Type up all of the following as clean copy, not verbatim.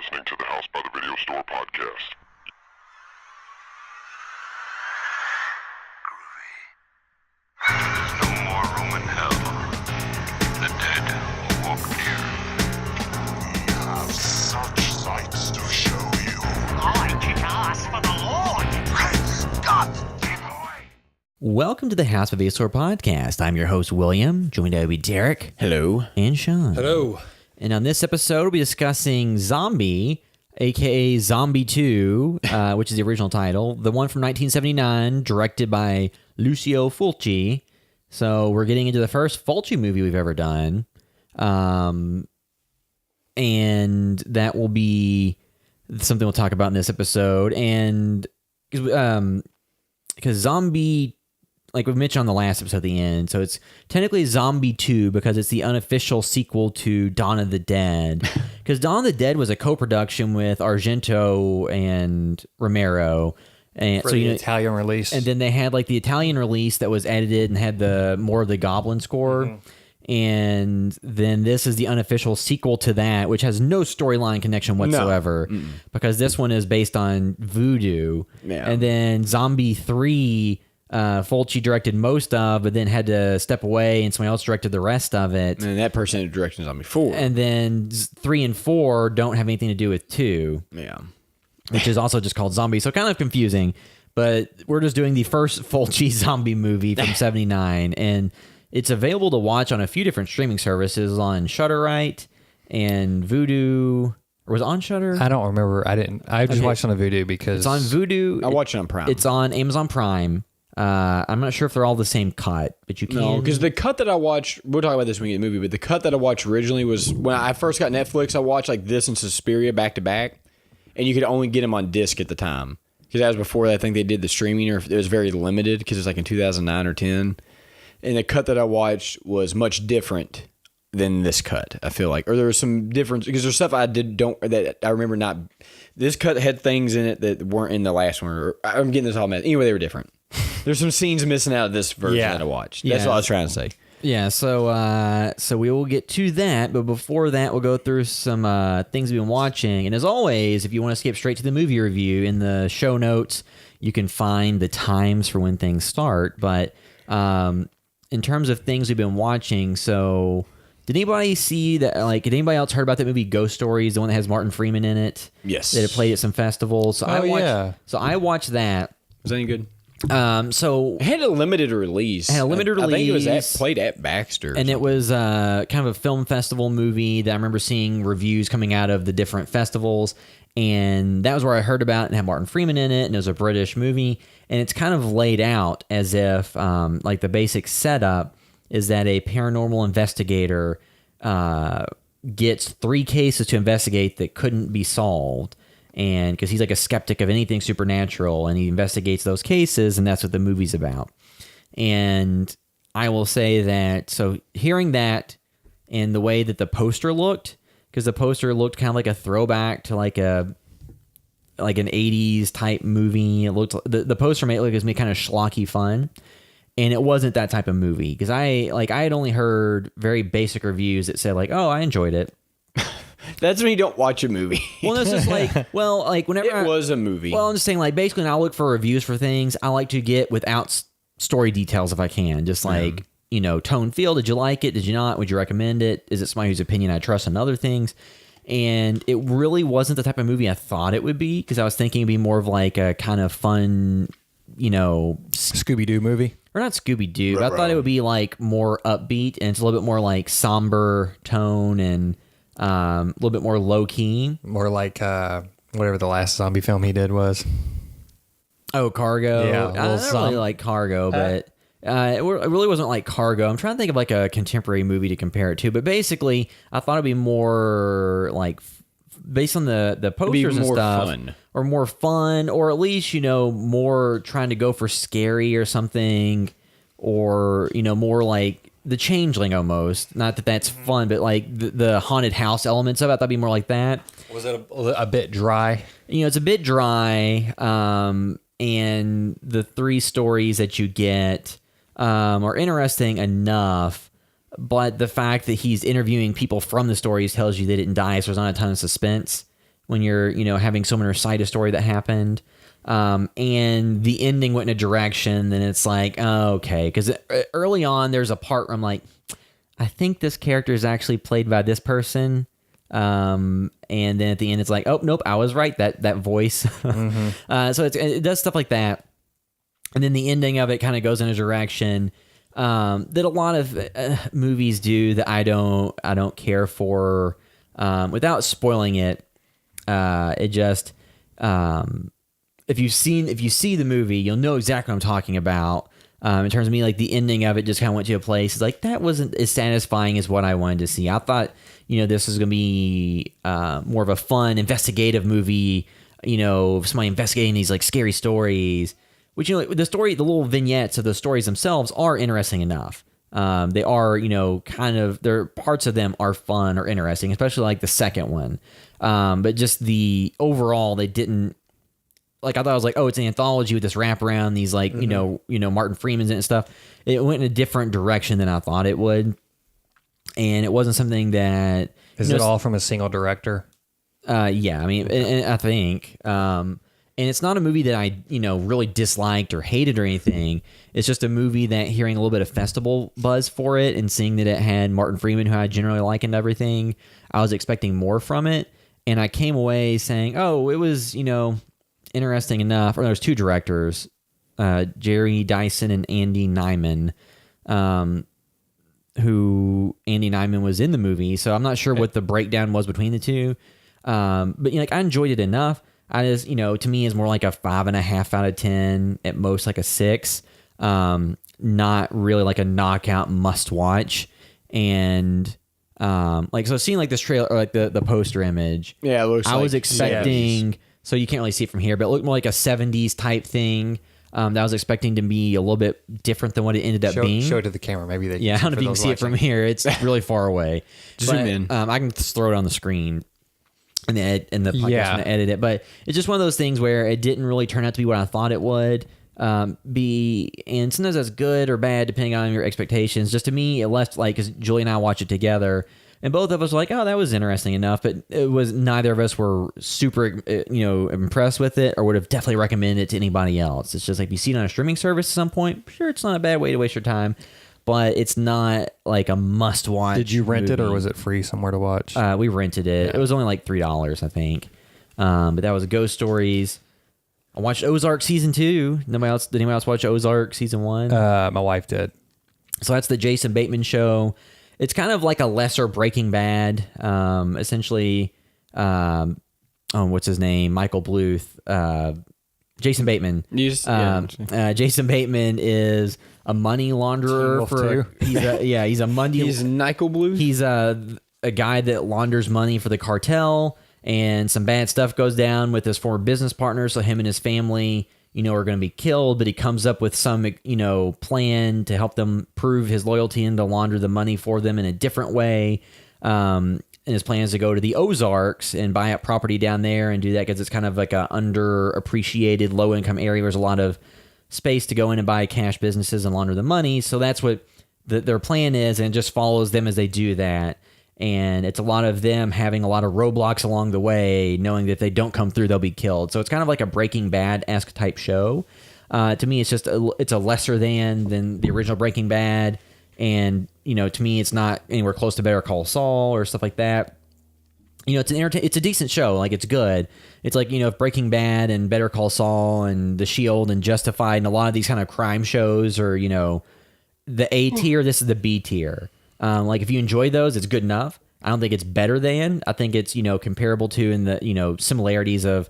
listening to the House by the Video Store podcast. There's no more room in hell. The dead will walk near. We have such sights to show you. I kick ass for the Lord. Praise God, boy. Welcome to the House by the Video Store podcast. I'm your host, William, joined by Derek. Hello. And Sean. Hello. And on this episode, we'll be discussing Zombi, a.k.a. Zombi 2, which is the original title. The one from 1979, directed by Lucio Fulci. So we're getting into the first Fulci movie we've ever done. And that will be something we'll talk about in this episode. And because Zombie, like we mentioned on the last episode at the end, so it's technically Zombie 2 because it's the unofficial sequel to Dawn of the Dead. Because Dawn of the Dead was a co-production with Argento and Romero. And For so the you know, Italian release. and then they had like the Italian release that was edited and had the more of the Goblin score. Mm-hmm. And then this is the unofficial sequel to that, which has no storyline connection whatsoever, because this one is based on Voodoo. Yeah. And then Zombie 3, Fulci directed most of, but then had to step away, and somebody else directed the rest of it. And that person did directions on me 4. And then 3 and 4 don't have anything to do with 2, Yeah. which is also just called Zombie. So kind of confusing, but we're just doing the first Fulci zombie movie from 79, and it's available to watch on a few different streaming services on Shudderite and Vudu. Or was it on Shudder? I don't remember. I just watched on the Voodoo because It's on Vudu. I watch it on Prime. It's on Amazon Prime. I'm not sure if they're all the same cut, but you can. No, because the cut that I watched, we'll talk about this when we get the movie, but the cut that I watched originally was when I first got Netflix, I watched like this and Suspiria back to back, and you could only get them on disc at the time. Because that was before I think they did the streaming, or it was very limited because it was like in 2009 or 10. And the cut that I watched was much different than this cut, I feel like. Or there was some difference, because there's stuff that I remember not. This cut had things in it that weren't in the last one. Or, I'm getting this all messed. Anyway, they were different. There's some scenes missing out of this version that I watched. That's what I was trying to say. Yeah, so we will get to that, but before that, we'll go through some things we've been watching. And as always, if you want to skip straight to the movie review, in the show notes, you can find the times for when things start. But in terms of things we've been watching, so did anybody see that? Like, did anybody else heard about that movie Ghost Stories, the one that has Martin Freeman in it? Yes. That it played at some festivals. So I watched that. Was that any good? So It had a limited release. Had a limited I think it was release. played at Baxter. And it was kind of a film festival movie that I remember seeing reviews coming out of the different festivals. And that was where I heard about it, and had Martin Freeman in it, and it was a British movie. And it's kind of laid out as if, like, the basic setup is that a paranormal investigator gets 3 cases to investigate that couldn't be solved. And because he's like a skeptic of anything supernatural, and he investigates those cases, and that's what the movie's about. And I will say that, so hearing that and the way that the poster looked, because the poster looked kind of like a throwback to like an 80s type movie. It looked, the poster made it look as me kind of schlocky fun. And it wasn't that type of movie, because I had only heard very basic reviews that said like, oh, I enjoyed it. That's when you don't watch a movie. Well, this is like, whenever It was a movie. Well, I'm just saying, like, basically, when I look for reviews for things, I like to get without story details if I can. Just like, tone, feel. Did you like it? Did you not? Would you recommend it? Is it somebody whose opinion I trust on other things? And it really wasn't the type of movie I thought it would be, because I was thinking it'd be more of like a kind of fun, Scooby-Doo movie. or not Scooby-Doo, but I thought it would be like more upbeat, and it's a little bit more like somber tone and a little bit more low-key. More like whatever the last zombie film he did was. Oh, Cargo. Yeah, I don't really like Cargo, but it really wasn't like Cargo. I'm trying to think of like a contemporary movie to compare it to, but basically, I thought it'd be more like based on the posters and more stuff, fun. or more fun, or at least more trying to go for scary or something, or more like The Changeling almost. Not that that's fun, but like the haunted house elements of it, I thought it'd be more like that. Was it a bit dry? It's a bit dry, and the 3 stories that you get are interesting enough, but the fact that he's interviewing people from the stories tells you they didn't die, so there's not a ton of suspense. when you're, having someone recite a story that happened. And the ending went in a direction, then it's like, oh, okay. Because early on, there's a part where I'm like, I think this character is actually played by this person. And then at the end, it's like, oh, nope, I was right. That voice. So it does stuff like that. And then the ending of it kind of goes in a direction that a lot of movies do that I don't care for. Without spoiling it, it just if you see the movie, you'll know exactly what I'm talking about. In terms of me, like the ending of it just kind of went to a place. It's like that wasn't as satisfying as what I wanted to see. I thought, this was gonna be more of a fun investigative movie. Somebody investigating these like scary stories. Which the little vignettes of the stories themselves are interesting enough. They are, their parts of them are fun or interesting, especially like the second one. But just the overall, they didn't. Like I thought it was like, oh, it's an anthology with this wraparound, these like, Martin Freeman's in it and stuff. It went in a different direction than I thought it would, and it wasn't something that is it all from a single director? Yeah, I mean, and I think, and it's not a movie that I really disliked or hated or anything. It's just a movie that hearing a little bit of festival buzz for it and seeing that it had Martin Freeman, who I generally like and everything, I was expecting more from it, and I came away saying, oh, it was interesting enough. Or there's two directors, Jerry Dyson and Andy Nyman, who Andy Nyman was in the movie. So I'm not sure what the breakdown was between the two. But I enjoyed it enough. I just, to me is more like a 5.5 out of 10, at most like a 6. Not really like a knockout must watch. And so seeing like this trailer or like the poster image, Yeah, it looks I like was expecting. So you can't really see it from here, but it looked more like a 70s type thing that I was expecting to be a little bit different than what it ended up being. Show it to the camera. Maybe they. Yeah, I don't know if you can see it from here. It's really far away. Zoom in. I can just throw it on the screen and the podcast and edit it. But it's just one of those things where it didn't really turn out to be what I thought it would be. And sometimes that's good or bad depending on your expectations. Just to me, it left like, because Julie and I watched it together. And both of us were like, oh, that was interesting enough. But it was neither of us were super, impressed with it or would have definitely recommended it to anybody else. It's just like if you see it on a streaming service at some point, sure, it's not a bad way to waste your time. But it's not like a must-watch. Did you rent movie. it or was it free somewhere to watch? We rented it. Yeah. It was only like $3, I think. But that was Ghost Stories. I watched Ozark Season 2. Did anybody else watch Ozark Season 1? My wife did. So that's the Jason Bateman show. It's kind of like a lesser Breaking Bad. Essentially, what's his name? Michael Bluth. Jason Bateman. Jason Bateman is a money launderer he's a money. He's Michael Bluth. He's a guy that launders money for the cartel, and some bad stuff goes down with his former business partner. So him and his family, are going to be killed, but he comes up with some, plan to help them prove his loyalty and to launder the money for them in a different way. And his plan is to go to the Ozarks and buy up property down there and do that because it's kind of like a underappreciated low-income area where there's a lot of space to go in and buy cash businesses and launder the money. So that's what their plan is, and it just follows them as they do that. And it's a lot of them having a lot of roadblocks along the way, knowing that if they don't come through, they'll be killed. So it's kind of like a Breaking Bad-esque type show. To me, it's just it's a lesser than the original Breaking Bad. And, to me, it's not anywhere close to Better Call Saul or stuff like that. It's a decent show. Like, it's good. It's like, if Breaking Bad and Better Call Saul and The Shield and Justified and a lot of these kind of crime shows are, the A tier, this is the B tier. Like if you enjoy those, it's good enough. I don't think it's better than. I think it's, comparable to in the, similarities of,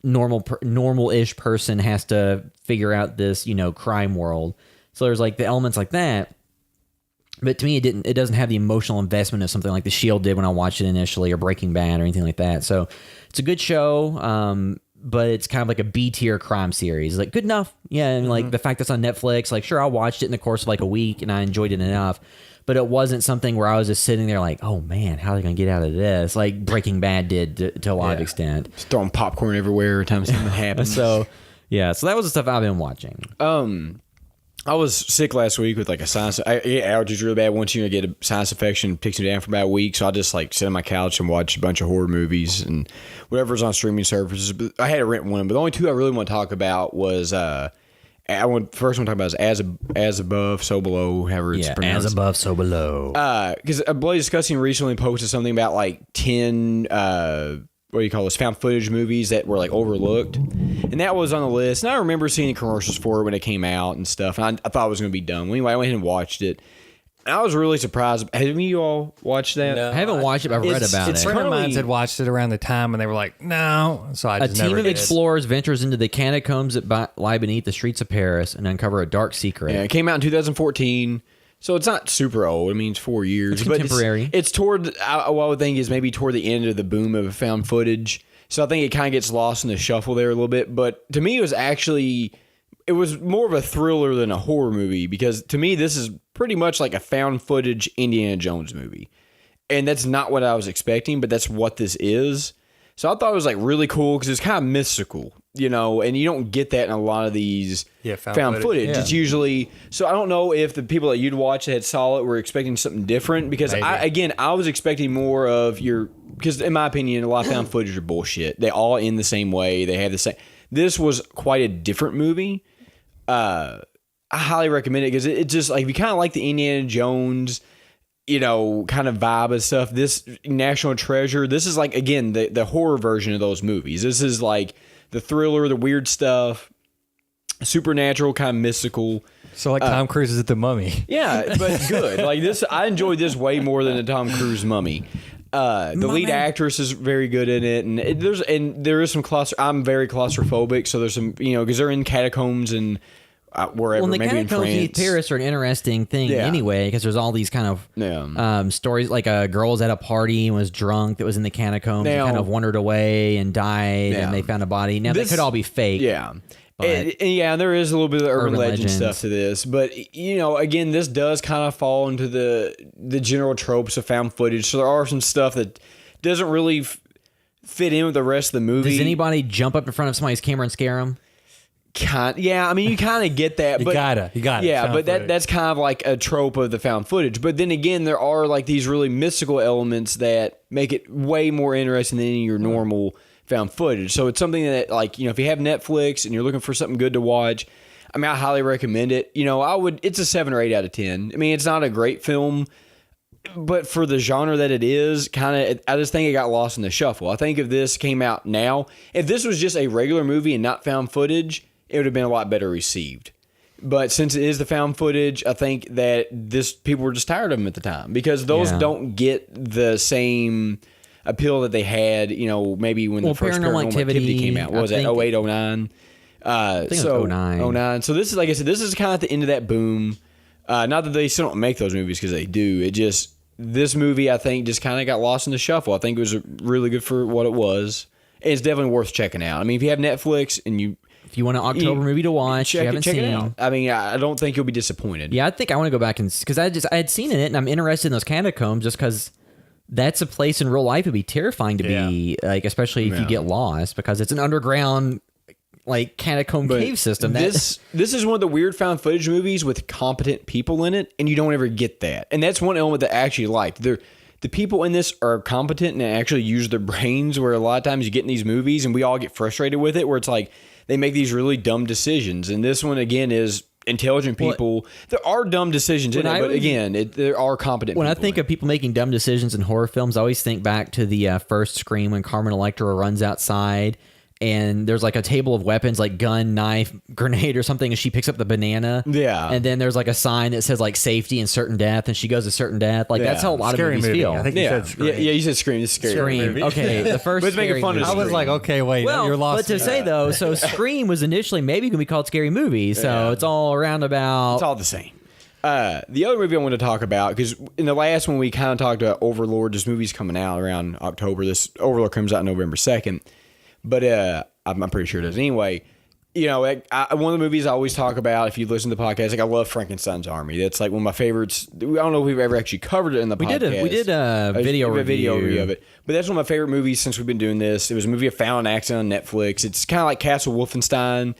normal-ish person has to figure out this, crime world. So there's like the elements like that. But to me, it doesn't have the emotional investment of something like The Shield did when I watched it initially, or Breaking Bad or anything like that. So it's a good show. But it's kind of like a B-tier crime series. Like, good enough. Yeah, and like the fact that's on Netflix, like, sure, I watched it in the course of like a week and I enjoyed it enough. But it wasn't something where I was just sitting there like, oh man, how are they going to get out of this? Like Breaking Bad did to a lot of extent. Just throwing popcorn everywhere every time something happens. So that was the stuff I've been watching. I was sick last week with like a sinus. I get allergies really bad. Once you get a sinus infection, it takes me down for about a week. So I just like sit on my couch and watch a bunch of horror movies and whatever's on streaming services. But I had to rent one, but the only two I really want to talk about was first one to talk about is as above, so below, however it's pronounced. As above, so below. Because Bloody Disgusting recently posted something about like 10 what do you call this, found footage movies that were like overlooked, and that was on the list. And I remember seeing commercials for it when it came out and stuff, and I thought it was going to be dumb. Anyway, I went ahead and watched it. And I was really surprised. Have any of you all watched that? No. I haven't watched it, but I've read about A it. friend of mine had watched it around the time, and they were like, "No." So I A just team never of did. explorers ventures into the catacombs that lie beneath the streets of Paris and uncover a dark secret. Yeah, it came out in 2014, so it's not super old. I mean, it's 4 years. It's but contemporary. It's toward, what I would think is maybe toward the end of the boom of found footage. So I think it kind of gets lost in the shuffle there a little bit. But to me, it was more of a thriller than a horror movie, because to me, this is pretty much like a found footage Indiana Jones movie. And that's not what I was expecting, but that's what this is. So I thought it was like really cool because it's kind of mystical, and you don't get that in a lot of these found footage. Yeah. It's usually, so I don't know if the people that you'd watch that had saw it were expecting something different, because I was expecting more of because in my opinion, a lot of found footage are bullshit. They all end the same way. They have the same. This was quite a different movie. I highly recommend it because it just like, if you kind of like the Indiana Jones, kind of vibe and stuff, this National Treasure, this is like, again, the horror version of those movies. This is like the thriller, the weird stuff, supernatural, kind of mystical. So like Tom Cruise is at The Mummy. Yeah, but good. Like this, I enjoyed this way more than the Tom Cruise Mummy. The lead actress is very good in it, and there is some I'm very claustrophobic, so there's some, because they're in catacombs and wherever, Well, the maybe in catacombs beneath France. Paris are an interesting thing anyway, because there's all these kind of stories, like a girl was at a party and was drunk that was in the catacombs and kind of wandered away and died, and they found a body. Now, they could all be fake. Yeah. But And there is a little bit of urban legend legends. stuff to this, but again, this does kind of fall into the general tropes of found footage. So there are some stuff that doesn't really fit in with the rest of the movie. Does anybody jump up in front of somebody's camera and scare them? Yeah, I mean, you kind of get that. You but got it. Yeah, Found but footage. that's kind of like a trope of the found footage. But then again, there are like these really mystical elements that make it way more interesting than your normal found footage. So it's something that, like, if you have Netflix and you're looking for something good to watch, I mean, I highly recommend it. It's a 7 or 8 out of 10. I mean, it's not a great film, but for the genre that it is, I just think it got lost in the shuffle. I think if this came out now, if this was just a regular movie and not found footage, it would have been a lot better received. But since it is the found footage, I think that people were just tired of them at the time, because those don't get the same appeal that they had, maybe when the first Paranormal Activity came out. What was that, 08, 09? I think it was 09. 09. So this is, like I said, this is kind of at the end of that boom. Not that they still don't make those movies, because they do. This movie, I think, just kind of got lost in the shuffle. I think it was really good for what it was. And it's definitely worth checking out. I mean, if you have Netflix and if you want an October movie to watch, check you haven't it seen out. I mean, I don't think you'll be disappointed. Yeah, I think I want to go back because I had seen it, and I'm interested in those catacombs just because that's a place in real life it'd be terrifying to be, like, especially if you get lost, because it's an underground, like, catacomb cave system. This is one of the weird found footage movies with competent people in it, and you don't ever get that. And that's one element that I actually liked. The people in this are competent and actually use their brains, where a lot of times you get in these movies and we all get frustrated with it, where it's like they make these really dumb decisions. And this one, again, is intelligent people. There are dumb decisions in it, but again, there are competent people. When I think of people making dumb decisions in horror films, I always think back to the first Scream, when Carmen Electra runs outside and there's like a table of weapons, like gun, knife, grenade or something, and she picks up the banana. Yeah. And then there's like a sign that says like safety and certain death, and she goes to certain death. Like, that's how a lot Scary of movies movie. feel. I think you said Scream. Yeah, you said Scream. It's scary. Scream. Okay, the first But it's making scary fun of movie. I was like, okay, wait, Well, you're lost. but to say though, so Scream was initially maybe going to be called Scary Movie, so it's all around about. It's all the same. The other movie I want to talk about, because in the last one we kind of talked about Overlord. This movie's coming out around October. This Overlord comes out November 2nd. But I'm pretty sure it does. Anyway, one of the movies I always talk about, if you listen to the podcast, like, I love Frankenstein's Army. That's like one of my favorites. I don't know if we've ever actually covered it in the podcast. We did a video review of it. But that's one of my favorite movies since we've been doing this. It was a movie I found on accident on Netflix. It's kind of like Castle Wolfenstein.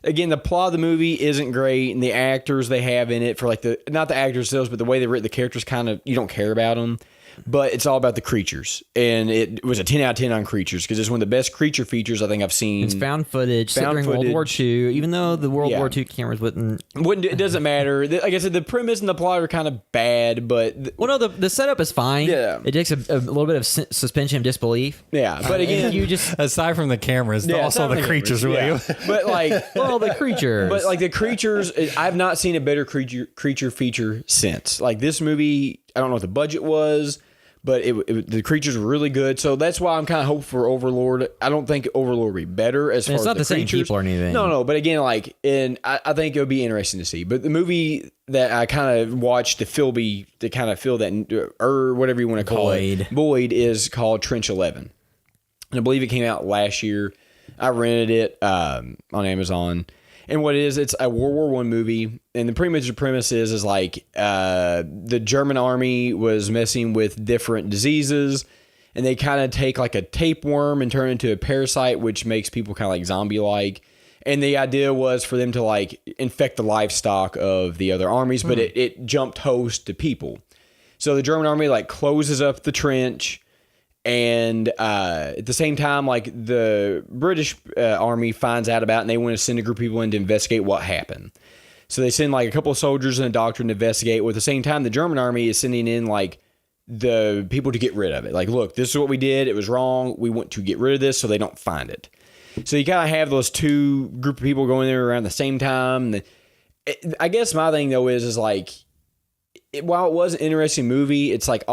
again, the plot of the movie isn't great, and the actors they have in it for like not the actors themselves, but the way they written the characters, kind of you don't care about them. But it's all about the creatures, and it was a 10 out of 10 on creatures because it's one of the best creature features I think I've seen. It's found footage set during World War II, even though the World War II cameras wouldn't. It doesn't matter. Like I said, the premise and the plot are kind of bad, but the setup is fine. Yeah, it takes a little bit of suspension of disbelief. Yeah, but again, you just aside from the cameras, also the creatures, William. But like, the creatures. But like the creatures, I've not seen a better creature feature since. Like this movie, I don't know what the budget was, but the creatures were really good. So that's why I'm kind of hopeful for Overlord. I don't think Overlord will be better as far as the same creatures. People or anything. No. But again, like, and I think it would be interesting to see. But the movie that I kind of watched to fill that, or whatever you want to call it, void, is called Trench 11. And I believe it came out last year. I rented it on Amazon. And what it is, it's a World War I movie, and the pretty much the premise is like the German army was messing with different diseases, and they kind of take like a tapeworm and turn it into a parasite, which makes people kind of like zombie-like. And the idea was for them to like infect the livestock of the other armies, but it jumped host to people. So the German army like closes up the trench. And at the same time, like the British army finds out about it, and they want to send a group of people in to investigate what happened. So they send like a couple of soldiers and a doctor to investigate. Well, at the same time, the German army is sending in like the people to get rid of it. Like, look, this is what we did. It was wrong. We want to get rid of this so they don't find it. So you kind of have those two group of people going there around the same time. I guess my thing though is like, while it was an interesting movie, it's like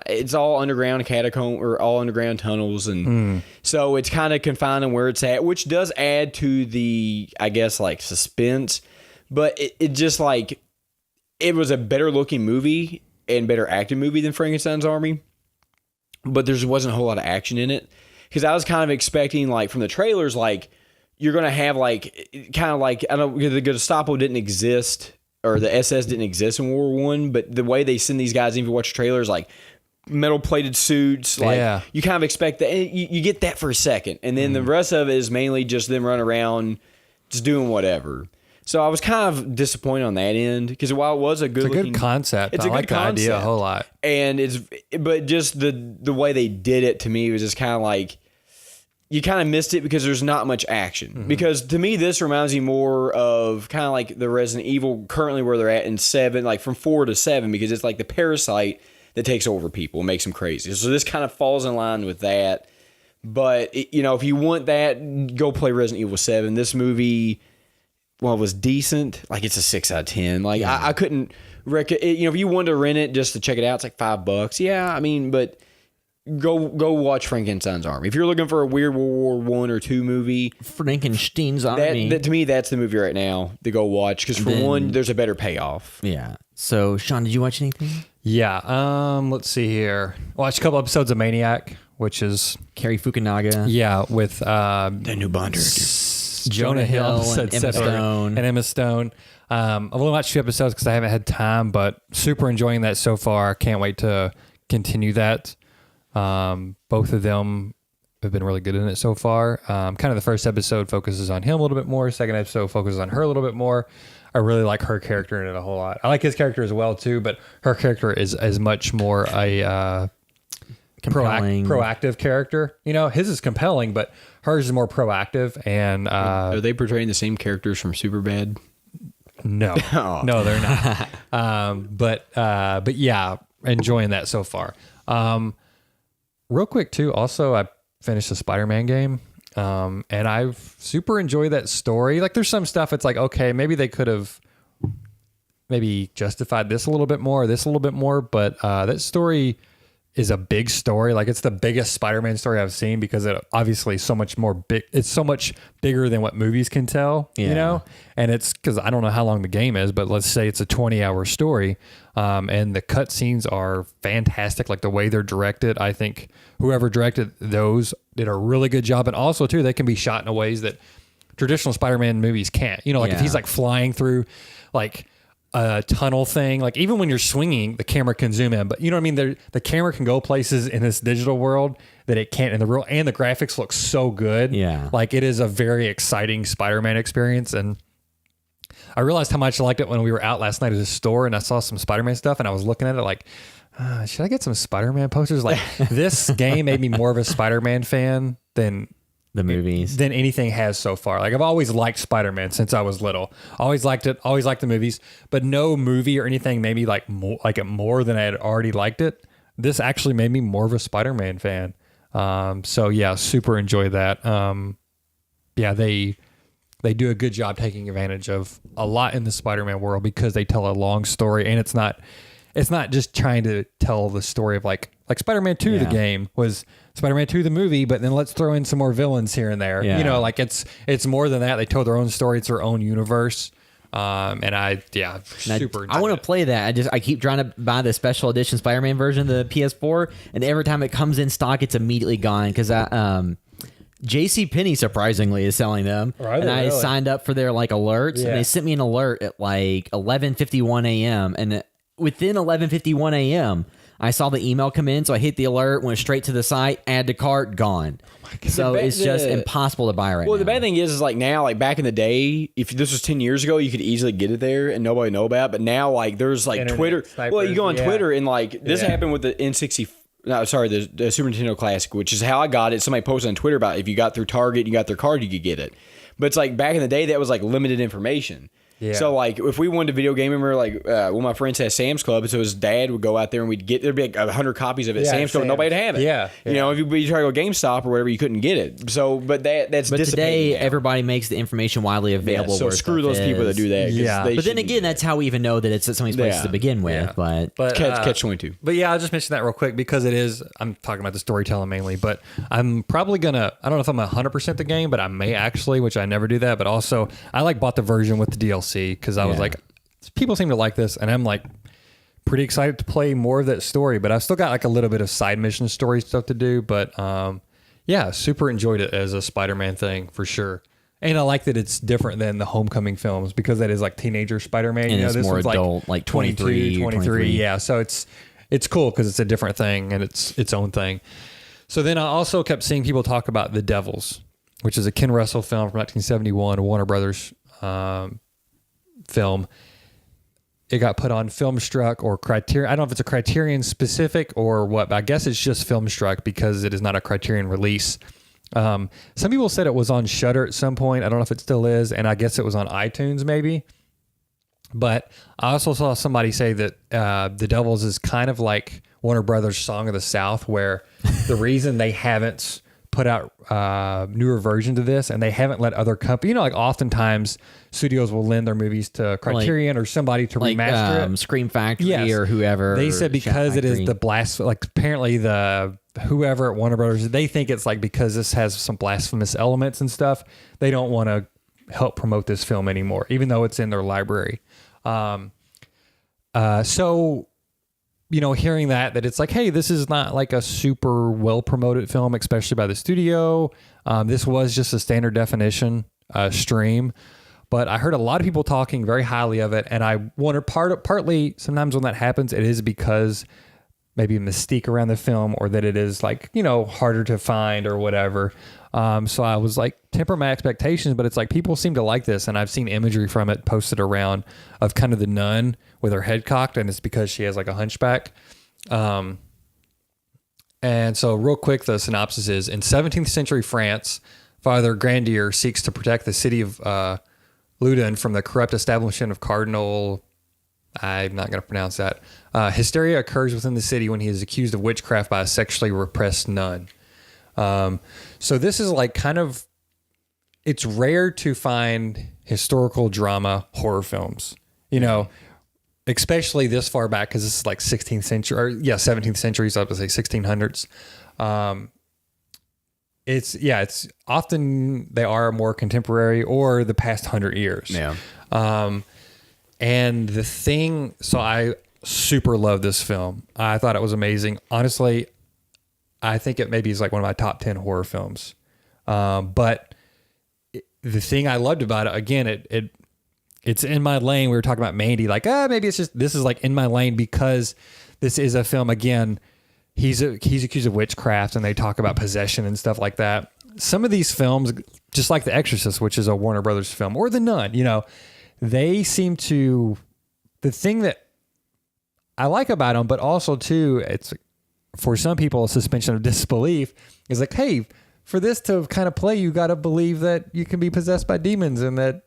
it's all underground catacomb or all underground tunnels, and so it's kind of confined on where it's at, which does add to the, I guess, like suspense. But it just like it was a better looking movie and better acted movie than Frankenstein's Army, but there wasn't a whole lot of action in it because I was kind of expecting like from the trailers like you're gonna have like kind of like I don't know the Gestapo didn't exist. Or the SS didn't exist in World War I, but the way they send these guys in, if you watch the trailers, like metal plated suits, like you kind of expect that. And you get that for a second, and then the rest of it is mainly just them running around, just doing whatever. So I was kind of disappointed on that end because while it was a good concept, it's a good concept, idea a whole lot, and but just the way they did it to me was just kind of like. You kind of missed it because there's not much action. Because to me, this reminds me more of kind of like the Resident Evil currently where they're at in 7, like from 4 to 7, because it's like the parasite that takes over people and makes them crazy. So this kind of falls in line with that. But, if you want that, go play Resident Evil 7. This movie, well, it was decent. Like it's a 6 out of 10. Like I couldn't if you wanted to rent it just to check it out, it's like $5. Yeah, I mean, but... Go watch Frankenstein's Army. If you're looking for a weird World War I or II movie, Frankenstein's Army. To me, that's the movie right now to go watch because for one, there's a better payoff. Yeah. So, Sean, did you watch anything? Yeah. Let's see here. Watched a couple episodes of Maniac, which is Cary Fukunaga. Yeah, with the new Bond Jonah Hill and Emma Stone. And Emma Stone. I've only watched 2 episodes because I haven't had time, but super enjoying that so far. Can't wait to continue that. Both of them have been really good in it so far. Kind of the first episode focuses on him a little bit more. Second episode focuses on her a little bit more. I really like her character in it a whole lot. I like his character as well too, but her character is as much more a proactive character. His is compelling, but hers is more proactive. And are they portraying the same characters from Superbad? No, no, they're not. But yeah, enjoying that so far. Real quick too, also I finished the Spider-Man game, and I've super enjoyed that story. Like there's some stuff it's like, okay, maybe they could have maybe justified this a little bit more, but that story is a big story. Like it's the biggest Spider-Man story I've seen because it obviously is so much more big. It's so much bigger than what movies can tell, and it's because I don't know how long the game is, but let's say it's a 20-hour story. And the cutscenes are fantastic. Like the way they're directed, I think whoever directed those did a really good job. And also too, they can be shot in ways that traditional Spider-Man movies can't, if he's like flying through like a tunnel thing, like even when you're swinging, the camera can zoom in, but you know what I mean? The camera can go places in this digital world that it can't in the real, and the graphics look so good. Yeah. Like it is a very exciting Spider-Man experience. And I realized how much I liked it when we were out last night at the store and I saw some Spider-Man stuff and I was looking at it like, should I get some Spider-Man posters? Like this game made me more of a Spider-Man fan than the movies, than anything has so far. Like I've always liked Spider-Man since I was little. Always liked it. Always liked the movies, but no movie or anything made me like it more than I had already liked it. This actually made me more of a Spider-Man fan. So yeah, super enjoy that. Yeah, they do a good job taking advantage of a lot in the Spider-Man world because they tell a long story, and it's not just trying to tell the story of like Spider-Man 2 the game was Spider-Man 2 the movie, but then let's throw in some more villains here and there. Yeah. You know, like it's more than that. They told their own story, it's their own universe. And I super I want to play that. I keep trying to buy the special edition Spider-Man version of the PS4, and every time it comes in stock, it's immediately gone because JCPenney surprisingly is selling them, and I signed up for their like alerts, and they sent me an alert at like 11:51 a.m. and within 11:51 a.m. I saw the email come in, so I hit the alert, went straight to the site, add to cart, gone. So it's just impossible to buy right now. Well, the bad thing is like now, like back in the day, if this was 10 years ago, you could easily get it there and nobody know about it. But now, like, there's like Internet Twitter. snipers, Well, you go on Twitter and like this happened with the N60. No, sorry, the Super Nintendo Classic, which is how I got it. Somebody posted on Twitter about if you got through Target and you got their card, you could get it. But it's like back in the day, that was like limited information. Yeah. So like if we wanted a video game, remember like one of my friends had Sam's Club, so his dad would go out there and there'd be like 100 copies of it at Sam's Club, and nobody'd have it. Yeah. You know, if you try to go GameStop or whatever, you couldn't get it. So, but that's But today, now. everybody makes the information widely available. So where screw stuff those people that is. do that. 'cause Yeah. they But then shouldn't again, that's how we even know that it's at somebody's places to begin with. But catch 22. But yeah, I'll just mention that real quick because I'm talking about the storytelling mainly, but I'm probably I don't know if I'm 100% the game, but I may actually, which I never do that. But also I bought the version with the DLC because I was like, people seem to like this, and I'm like pretty excited to play more of that story, but I've still got like a little bit of side mission story stuff to do. But yeah, super enjoyed it as a Spider-Man thing for sure. And I like that it's different than the Homecoming films because that is like teenager Spider-Man. And you know, it's this more one's adult, like 23. 23. Yeah, so it's cool because it's a different thing and it's its own thing. So then I also kept seeing people talk about The Devils, which is a Ken Russell film from 1971, a Warner Brothers film. It got put on Filmstruck or Criterion. I don't know if it's a Criterion specific or what, but I guess it's just Filmstruck because it is not a Criterion release. Some people said it was on Shudder at some point. I don't know if it still is, and I guess it was on iTunes maybe. But I also saw somebody say that The Devils is kind of like Warner Brothers' Song of the South, where the reason they haven't put out newer versions of this and they haven't let other companies, like oftentimes studios will lend their movies to Criterion or somebody to remaster it. Scream Factory or whoever. They said because it is the apparently the whoever at Warner Brothers, they think it's like because this has some blasphemous elements and stuff, they don't want to help promote this film anymore, even though it's in their library. So hearing that it's like, hey, this is not like a super well promoted film, especially by the studio. This was just a standard definition stream, but I heard a lot of people talking very highly of it, and I wonder partly sometimes when that happens, it is because maybe a mystique around the film, or that it is like harder to find or whatever. So I was like, temper my expectations, but it's like people seem to like this, and I've seen imagery from it posted around of kind of the nun with her head cocked, and it's because she has like a hunchback. And so real quick, the synopsis is, in 17th century France, Father Grandier seeks to protect the city of Loudun from the corrupt establishment of Cardinal, I'm not going to pronounce that. Hysteria occurs within the city when he is accused of witchcraft by a sexually repressed nun. So this is like kind of, it's rare to find historical drama horror films, especially this far back, because this is like 16th century, or 17th century, so I would say 1600s. It's often they are more contemporary or the past 100 years. Yeah. And the thing, so I super love this film. I thought it was amazing. Honestly, I think it maybe is like one of my top 10 horror films. But the thing I loved about it, again, it's in my lane. We were talking about Mandy, like, maybe it's just, this is like in my lane because this is a film, again, he's accused of witchcraft, and they talk about possession and stuff like that. Some of these films, just like The Exorcist, which is a Warner Brothers film, or The Nun, they seem to, the thing that I like about them, but also too, it's for some people a suspension of disbelief, is like, hey, for this to kind of play, you got to believe that you can be possessed by demons, and that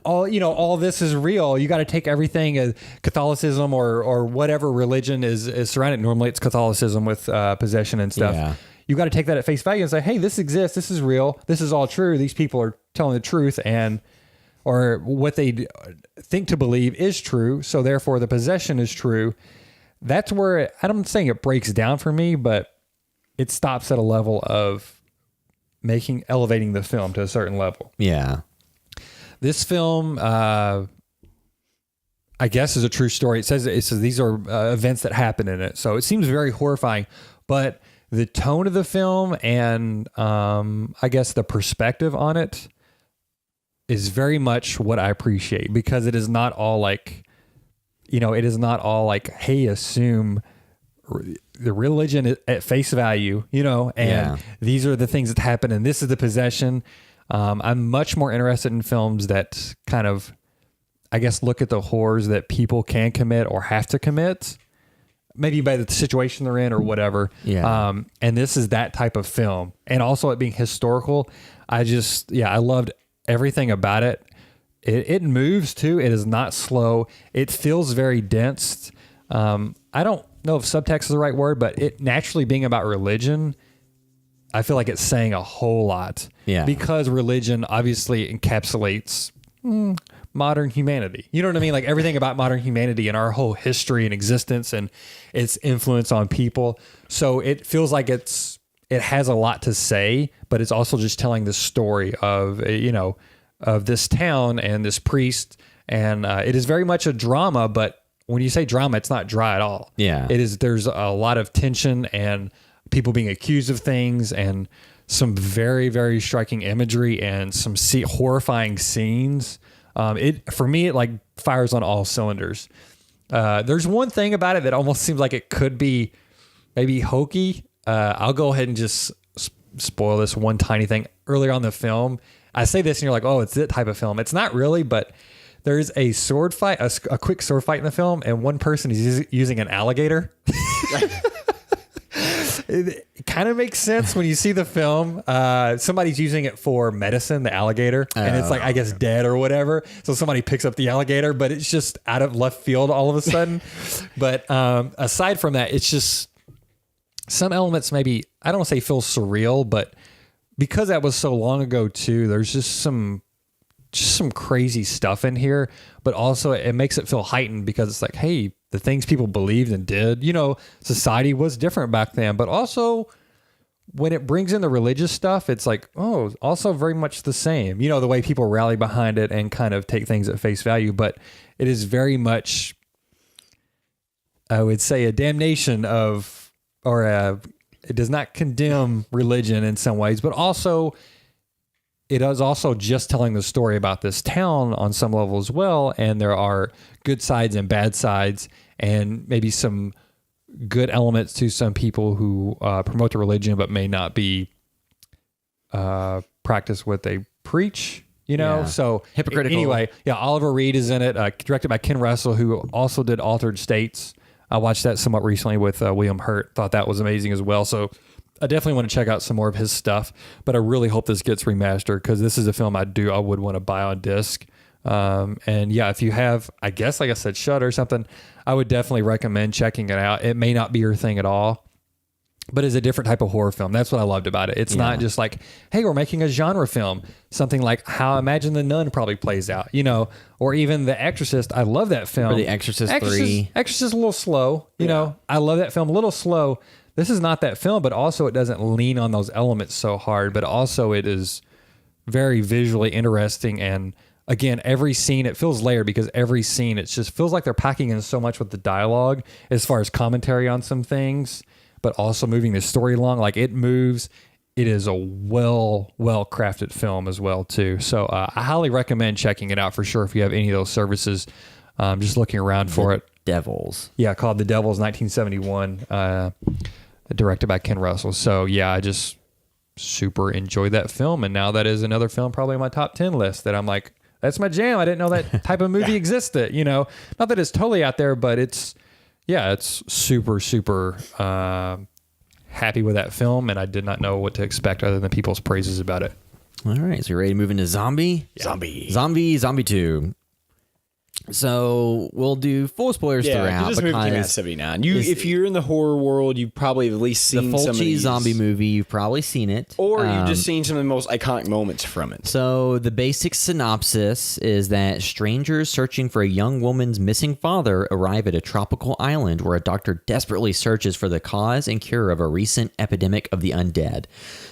all this is real. You got to take everything as Catholicism or whatever religion is surrounded. Normally, it's Catholicism with possession and stuff. Yeah. You got to take that at face value and say, hey, this exists. This is real. This is all true. These people are telling the truth, or what they think to believe is true. So therefore the possession is true. That's where I'm saying it breaks down for me, but it stops at a level of elevating the film to a certain level. Yeah. This film, I guess, is a true story. It says these are events that happen in it. So it seems very horrifying, but the tone of the film and I guess the perspective on it is very much what I appreciate, because it is not all like, hey, assume the religion at face value, and these are the things that happen, and this is the possession. I'm much more interested in films that kind of, I guess, look at the horrors that people can commit or have to commit, maybe by the situation they're in or whatever. Yeah. And this is that type of film. And also it being historical, I loved everything about it. It moves too. It is not slow. It feels very dense. I don't know if subtext is the right word, but it naturally being about religion, I feel like it's saying a whole lot. Yeah. Because religion obviously encapsulates modern humanity. You know what I mean? Like everything about modern humanity and our whole history and existence and its influence on people. So it feels like it has a lot to say, but it's also just telling the story of, of this town and this priest. And it is very much a drama, but when you say drama, it's not dry at all. Yeah. There's a lot of tension and people being accused of things and some very, very striking imagery and some horrifying scenes. For me, it like fires on all cylinders. There's one thing about it that almost seems like it could be maybe hokey. I'll go ahead and just spoil this one tiny thing. Earlier on in the film, I say this and you're like, oh, it's that type of film. It's not really, but there's a sword fight, a quick sword fight in the film, and one person is using an alligator. It kind of makes sense when you see the film. Somebody's using it for medicine, the alligator, and it's like, I guess, dead or whatever. So somebody picks up the alligator, but it's just out of left field all of a sudden. But aside from that, it's just some elements maybe, I don't want to say feel surreal, but because that was so long ago too, there's just some crazy stuff in here, but also it makes it feel heightened because it's like, hey, the things people believed and did, society was different back then, but also when it brings in the religious stuff, it's like, oh, also very much the same, the way people rally behind it and kind of take things at face value, but it is very much, I would say, a damnation of, it does not condemn religion in some ways, but also it is also just telling the story about this town on some level as well. And there are good sides and bad sides and maybe some good elements to some people who promote the religion, but may not be practice what they preach, Yeah. So Hypocritical. Anyway, Oliver Reed is in it, directed by Ken Russell, who also did Altered States. I watched that somewhat recently with William Hurt. Thought that was amazing as well. So I definitely want to check out some more of his stuff, but I really hope this gets remastered because this is a film I would want to buy on disc. And yeah, if you have, I guess, like I said, Shudder or something, I would definitely recommend checking it out. It may not be your thing at all, but it's a different type of horror film. That's what I loved about it. It's not just like, hey, we're making a genre film, something like how I imagine The Nun probably plays out, or even The Exorcist. I love that film. Or The Exorcist 3. Exorcist is a little slow, I love that film, a little slow. This is not that film, but also it doesn't lean on those elements so hard, but also it is very visually interesting. And again, every scene, it feels layered because every scene, it just feels like they're packing in so much with the dialogue as far as commentary on some things, but also moving the story along. Like it moves. It is a well crafted film as well too. So I highly recommend checking it out for sure if you have any of those services. Just looking around for it. Devils. Yeah, called The Devils, 1971, directed by Ken Russell. So yeah, I just super enjoyed that film, and now that is another film probably on my top 10 list that I'm like, that's my jam. I didn't know that type of movie existed. You know, not that it's totally out there, but it's super happy with that film, and I did not know what to expect other than people's praises about it. All right, so you ready to move into Zombie? Zombie 2. So we'll do full spoilers throughout. This movie came out in 79. If you're in the horror world, you've probably at least seen the some of these. zombie movie. You've probably seen it, or you've just seen some of the most iconic moments from it. So the basic synopsis is that strangers searching for a young woman's missing father arrive at a tropical island where a doctor desperately searches for the cause and cure of a recent epidemic of the undead.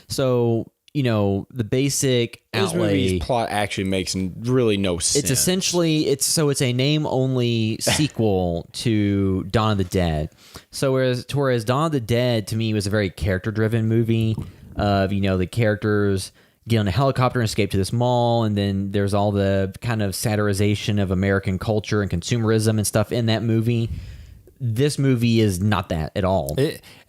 So, you know, the basic This outlay movie's plot actually makes really no sense. It's essentially it's a name only sequel to Dawn of the Dead. So whereas Dawn of the Dead to me was a very character driven movie of, you know, the characters get on a helicopter and escape to this mall, and then there's all the kind of satirization of American culture and consumerism and stuff in that movie. This movie is not that at all.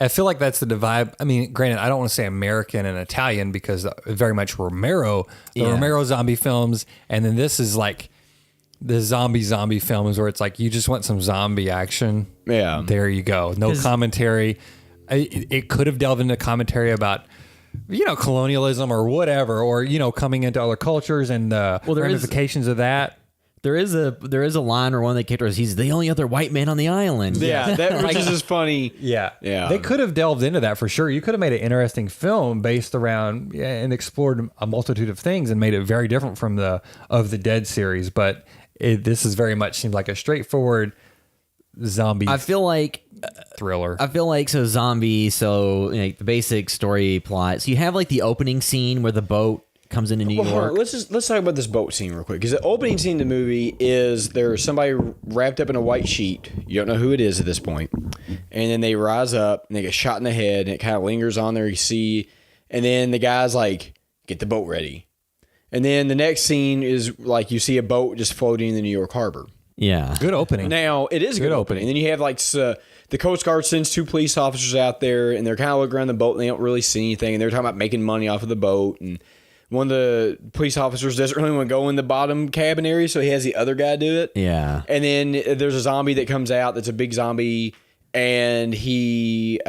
I feel like that's the vibe. I mean, granted, I don't want to say American and Italian because very much Romero, Romero zombie films. And then this is like the zombie films where it's like, you just want some zombie action. Yeah. There you go. No commentary. It could have delved into commentary about, you know, colonialism or whatever, or, you know, coming into other cultures and the ramifications of that. There is a line where one of the characters, he's the only other white man on the island. Yeah, that which is just funny. Yeah. Yeah. They could have delved into that for sure. You could have made an interesting film based around and explored a multitude of things and made it very different from the Of the Dead series. But this is very much seemed like a straightforward zombie. I feel like thriller. Zombie. So, you know, the basic story plot. So you have like the opening scene where the boat comes into New York. Let's talk about this boat scene real quick, because the opening scene of the movie is there's somebody wrapped up in a white sheet. You don't know who it is at this point, and then they rise up and they get shot in the head, and it kind of lingers on there. You see, and then the guy's like, "Get the boat ready," and then the next scene is like you see a boat just floating in the New York harbor. Yeah, good opening. Now it is a good opening. And then you have like the Coast Guard sends 2 police officers out there, and they're kind of looking around the boat, and they don't really see anything, and they're talking about making money off of the boat. And one of the police officers doesn't really want to go in the bottom cabin area, so he has the other guy do it. Yeah. And then there's a zombie that comes out that's a big zombie, and he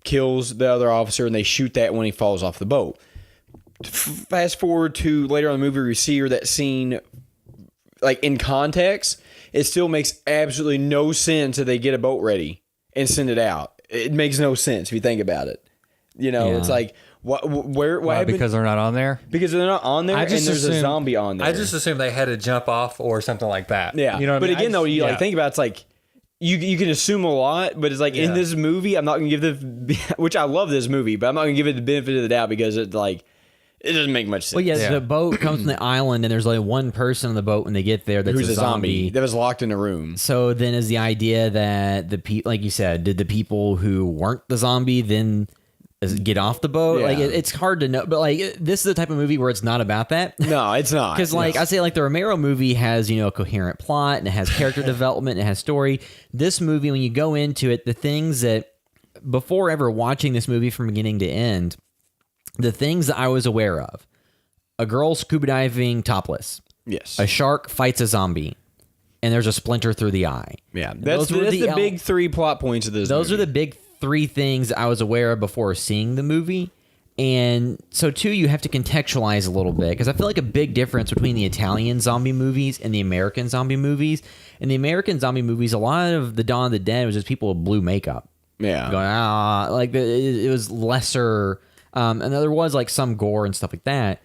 kills the other officer, and they shoot that when he falls off the boat. Fast forward to later on in the movie, we see that scene, like in context, it still makes absolutely no sense that they get a boat ready and send it out. It makes no sense if you think about it. You know, it's like, why because they're not on there? Because they're not on there, and there's a zombie on there. I just assumed they had to jump off or something like that. Yeah, you know. What but I mean? again, though, you like think about it, it's like you can assume a lot, but it's like in this movie, I'm not going to give which I love this movie, but I'm not going to give it the benefit of the doubt because it doesn't make much sense. Well, the boat comes from the island, and there's like one person on the boat when they get there that's who's a zombie that was locked in a room. So then is the idea that the people, like you said, did the people who weren't the zombie then get off the boat? Yeah. Like it's hard to know, but like this is the type of movie where it's not about that. No, it's not. Because like I say, like the Romero movie has, you know, a coherent plot and it has character development and it has story. This movie, when you go into it, the things that before ever watching this movie from beginning to end, the things that I was aware of: a girl scuba diving topless, yes, a shark fights a zombie, and there's a splinter through the eye. Yeah, that's the big 3 plot points of this. Those are the big 3 things I was aware of before seeing the movie. And so, too, you have to contextualize a little bit, because I feel like a big difference between the Italian zombie movies and the American zombie movies. In the American zombie movies, a lot of the Dawn of the Dead was just people with blue makeup. Yeah. Going, like it was lesser. And there was like some gore and stuff like that.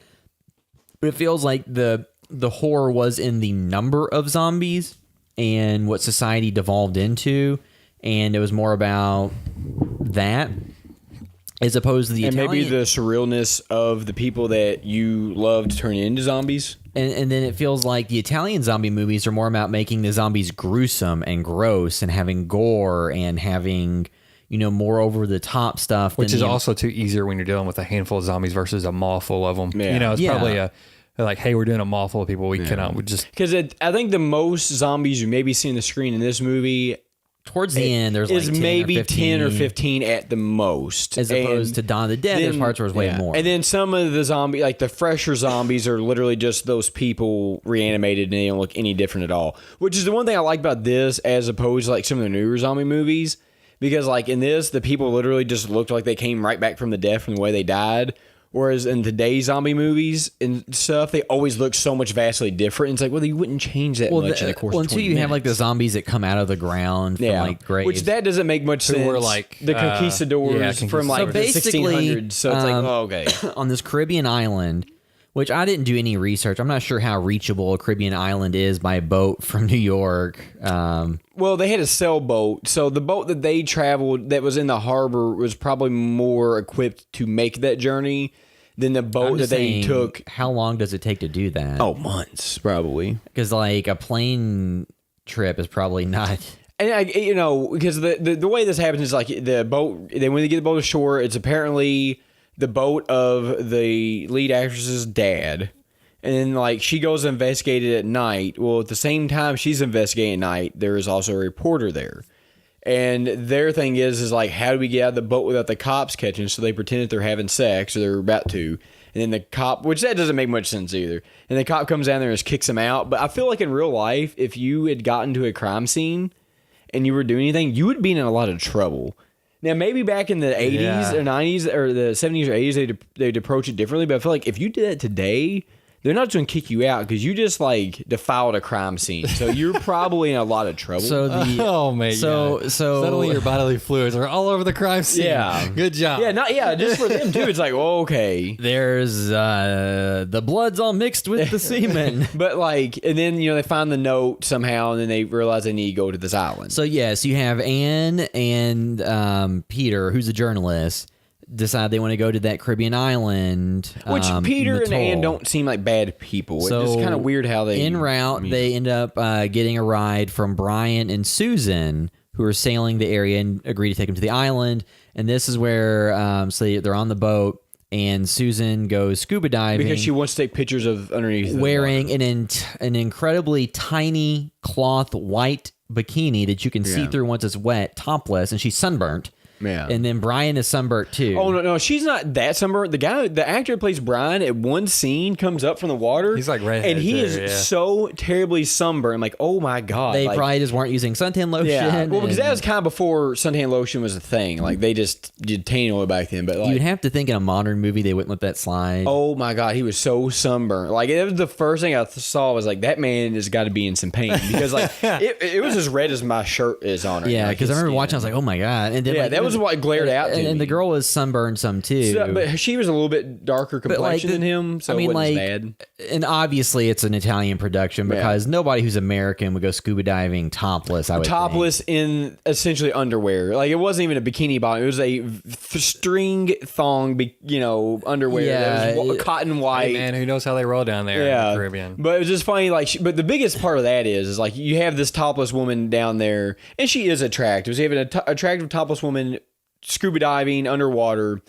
But it feels like the horror was in the number of zombies and what society devolved into. And it was more about that as opposed to the Italian. Maybe the surrealness of the people that you loved turning into zombies. And then it feels like the Italian zombie movies are more about making the zombies gruesome and gross and having gore and having, you know, more over the top stuff. Which is also too easier when you're dealing with a handful of zombies versus a mall full of them. Yeah. You know, it's probably They're like, hey, we're doing a mall full of people. We cannot. We just Because I think the most zombies you maybe see on the screen in this movie Towards the end, there's is like 10 maybe or 10 or 15 at the most. As opposed to Dawn of the Dead, there's parts where it's way more. And then some of the zombie, like the fresher zombies, are literally just those people reanimated and they don't look any different at all. Which is the one thing I like about this, as opposed to like some of the newer zombie movies, because like in this, the people literally just looked like they came right back from the death from the way they died. Whereas in today's zombie movies and stuff, they always look so much vastly different. It's like, well, you wouldn't change that much in the course of 20 until you have like the zombies that come out of the ground from like graves. Which that doesn't make much sense. were like the conquistadors from like So the basically, 1600s. So it's like, oh, okay. On this Caribbean island, which I didn't do any research. I'm not sure how reachable a Caribbean island is by boat from New York. Well, they had a sailboat. So the boat that they traveled that was in the harbor was probably more equipped to make that journey than the boat that they took. How long does it take to do that? Oh, months, probably. Because like a plane trip is probably not. And because the way this happens is like the boat. When they get the boat ashore, it's apparently the boat of the lead actress's dad, and then like she goes to investigate it at night. Well, at the same time she's investigating at night, there is also a reporter there. And their thing is like, how do we get out of the boat without the cops catching? So they pretend that they're having sex, or they're about to. And then the cop, which that doesn't make much sense either. And the cop comes down there and just kicks them out. But I feel like in real life, if you had gotten to a crime scene and you were doing anything, you would be in a lot of trouble. Now, maybe back in the 80s or 90s or the 70s or 80s, they'd approach it differently. But I feel like if you did that today, they're not just going to kick you out because you just like defiled a crime scene. So you're probably in a lot of trouble. So suddenly your bodily fluids are all over the crime scene. Yeah. Good job. Just for them too. It's like, oh, okay. There's the blood's all mixed with the semen. But like, and then they find the note somehow, and then they realize they need to go to this island. So yes, you have Anne and Peter, who's a journalist, decide they want to go to that Caribbean island. Which Peter and Mattol. Anne don't seem like bad people. So it's kind of weird how they en route they end up getting a ride from Brian and Susan, who are sailing the area and agree to take them to the island. And this is where so they're on the boat, and Susan goes scuba diving because she wants to take pictures of underneath wearing an incredibly tiny cloth white bikini that you can see through once it's wet, topless, and she's sunburnt. Yeah. And then Brian is sunburnt too. Oh no, she's not that sunburnt. The actor who plays Brian at one scene comes up from the water. He's like redheaded and he too, is so terribly sunburned. I'm like, oh my god. They like, probably just weren't using suntan lotion. Yeah. Well, because that was kind of before suntan lotion was a thing. Like they just did tanning oil back then. But like, you'd have to think in a modern movie they wouldn't let that slide. oh my god, he was so sunburned. Like it was the first thing I saw was like that man has got to be in some pain because like it was as red as my shirt is on. Right yeah, now. because I remember watching. I was like, oh my god. And then Yeah, like, that was what glared out. And the girl was sunburned some too. So, but she was a little bit darker complexion than him, so it wasn't as bad. And obviously it's an Italian production because nobody who's American would go scuba diving topless. I would Topless think. in essentially underwear. Like it wasn't even a bikini bottom. It was a string thong, underwear. Yeah, that was cotton white. Hey, man, who knows how they roll down there in the Caribbean? But it was just funny. Like, but the biggest part of that is like you have this topless woman down there, and she is attractive. So you have an attractive topless woman scuba diving underwater,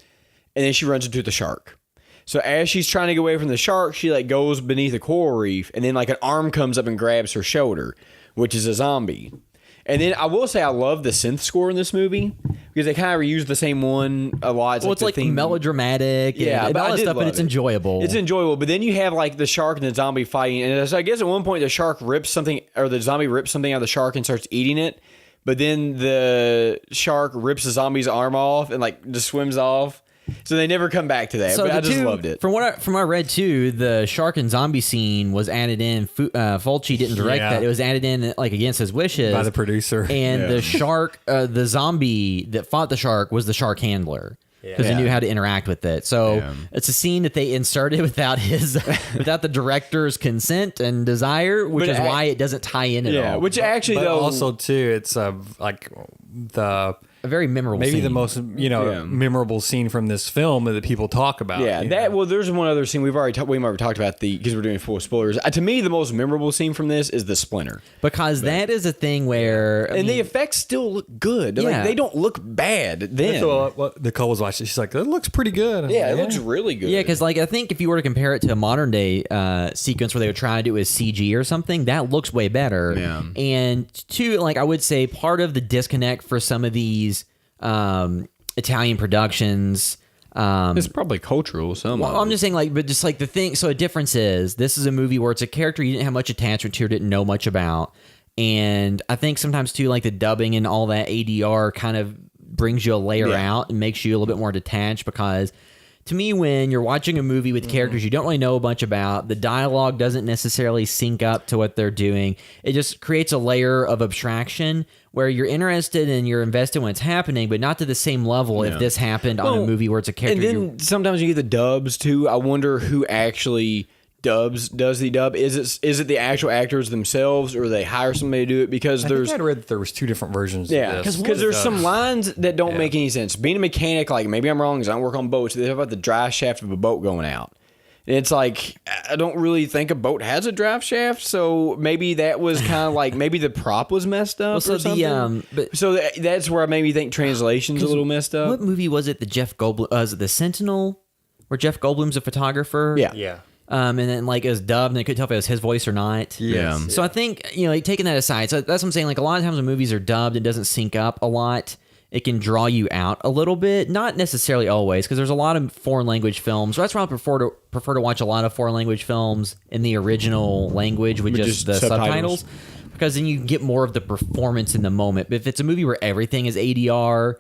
and then she runs into the shark. So as she's trying to get away from the shark, she like goes beneath a coral reef, and then like an arm comes up and grabs her shoulder, which is a zombie. And then I will say I love the synth score in this movie because they kind of reuse the same one a lot. It's like melodramatic, and all that stuff, but it's enjoyable. It's enjoyable, but then you have like the shark and the zombie fighting, and so I guess at one point the shark rips something, or the zombie rips something out of the shark and starts eating it. But then the shark rips the zombie's arm off and like just swims off. So they never come back to that. So but I just loved it. From what I read too, the shark and zombie scene was added in. Fulci didn't direct that; it was added in like against his wishes by the producer. And the shark, the zombie that fought the shark was the shark handler. Because he knew how to interact with it. So it's a scene that they inserted without the director's consent and desire, which is why it doesn't tie in at all. Which actually, but though, also too, it's like the a very memorable Maybe scene. the most, memorable scene from this film that people talk about. Yeah, you know? well, there's one other scene we've already talked about because we're doing full spoilers. To me, the most memorable scene from this is the splinter, because that is a thing where the effects still look good. Yeah. Like, they don't look bad then. So, Nicole was watching. She's like, "That looks pretty good." Yeah, it looks really good. Yeah, because like I think if you were to compare it to a modern day sequence where they would try to do it as CG or something, that looks way better. Yeah. And two, like I would say, part of the disconnect for some of these Italian productions. It's probably cultural. Well, I'm just saying, like, but just like the thing. So a difference is this is a movie where it's a character you didn't have much attachment to, or didn't know much about, and I think sometimes too, like the dubbing and all that ADR kind of brings you a layer out and makes you a little bit more detached because. To me, when you're watching a movie with characters you don't really know a bunch about, the dialogue doesn't necessarily sync up to what they're doing. It just creates a layer of abstraction where you're interested and you're invested when it's happening, but not to the same level if this happened on a movie where it's a character. And then sometimes you get the dubs too. I wonder who actually does the dub. Is it the actual actors themselves, or they hire somebody to do it? Because I think I'd read that there was two different versions. Yeah, of this. because there's some lines that don't make any sense. Being a mechanic, like maybe I'm wrong because I don't work on boats. They talk about the drive shaft of a boat going out. And it's like, I don't really think a boat has a drive shaft, so maybe that was kind of like, maybe the prop was messed up or something. That's where I maybe think translation's a little messed up. What movie was it that Jeff Goldblum, was it The Sentinel, where Jeff Goldblum's a photographer? Yeah. And then like it was dubbed and they couldn't tell if it was his voice or not. Yeah. So I think, like, taking that aside, so that's what I'm saying, like a lot of times when movies are dubbed, it doesn't sync up a lot. It can draw you out a little bit, not necessarily always, because there's a lot of foreign language films. So that's why I prefer to watch a lot of foreign language films in the original language with just the subtitles, because then you get more of the performance in the moment. But if it's a movie where everything is ADR,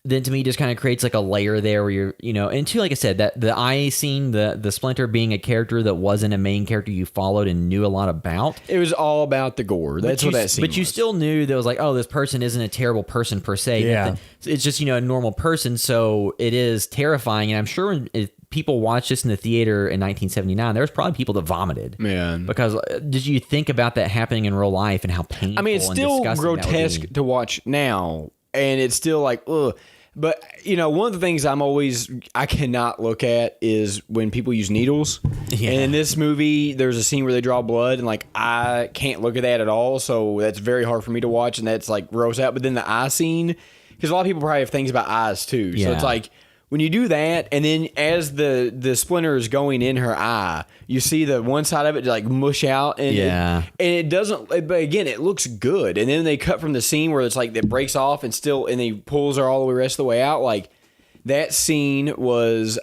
then to me just kind of creates like a layer there where you're, and two, like I said, that the eye scene, the Splinter being a character that wasn't a main character you followed and knew a lot about. It was all about the gore. That's what that scene But you still knew there was like, oh, this person isn't a terrible person per se. Yeah. It's just, a normal person. So it is terrifying. And I'm sure if people watched this in the theater in 1979, there was probably people that vomited. Man. Because did you think about that happening in real life and how painful I mean, it's and still disgusting grotesque that would be? to watch now. And it's still like, ugh. But, one of the things I cannot look at is when people use needles. Yeah. And in this movie, there's a scene where they draw blood, and like, I can't look at that at all. So that's very hard for me to watch, and that's like gross out. But then the eye scene, because a lot of people probably have things about eyes too. So it's like, when you do that, and then as the splinter is going in her eye, you see the one side of it like mush out, and it doesn't. But again, it looks good. And then they cut from the scene where it's like it breaks off and he pulls her all the rest of the way out. Like that scene was,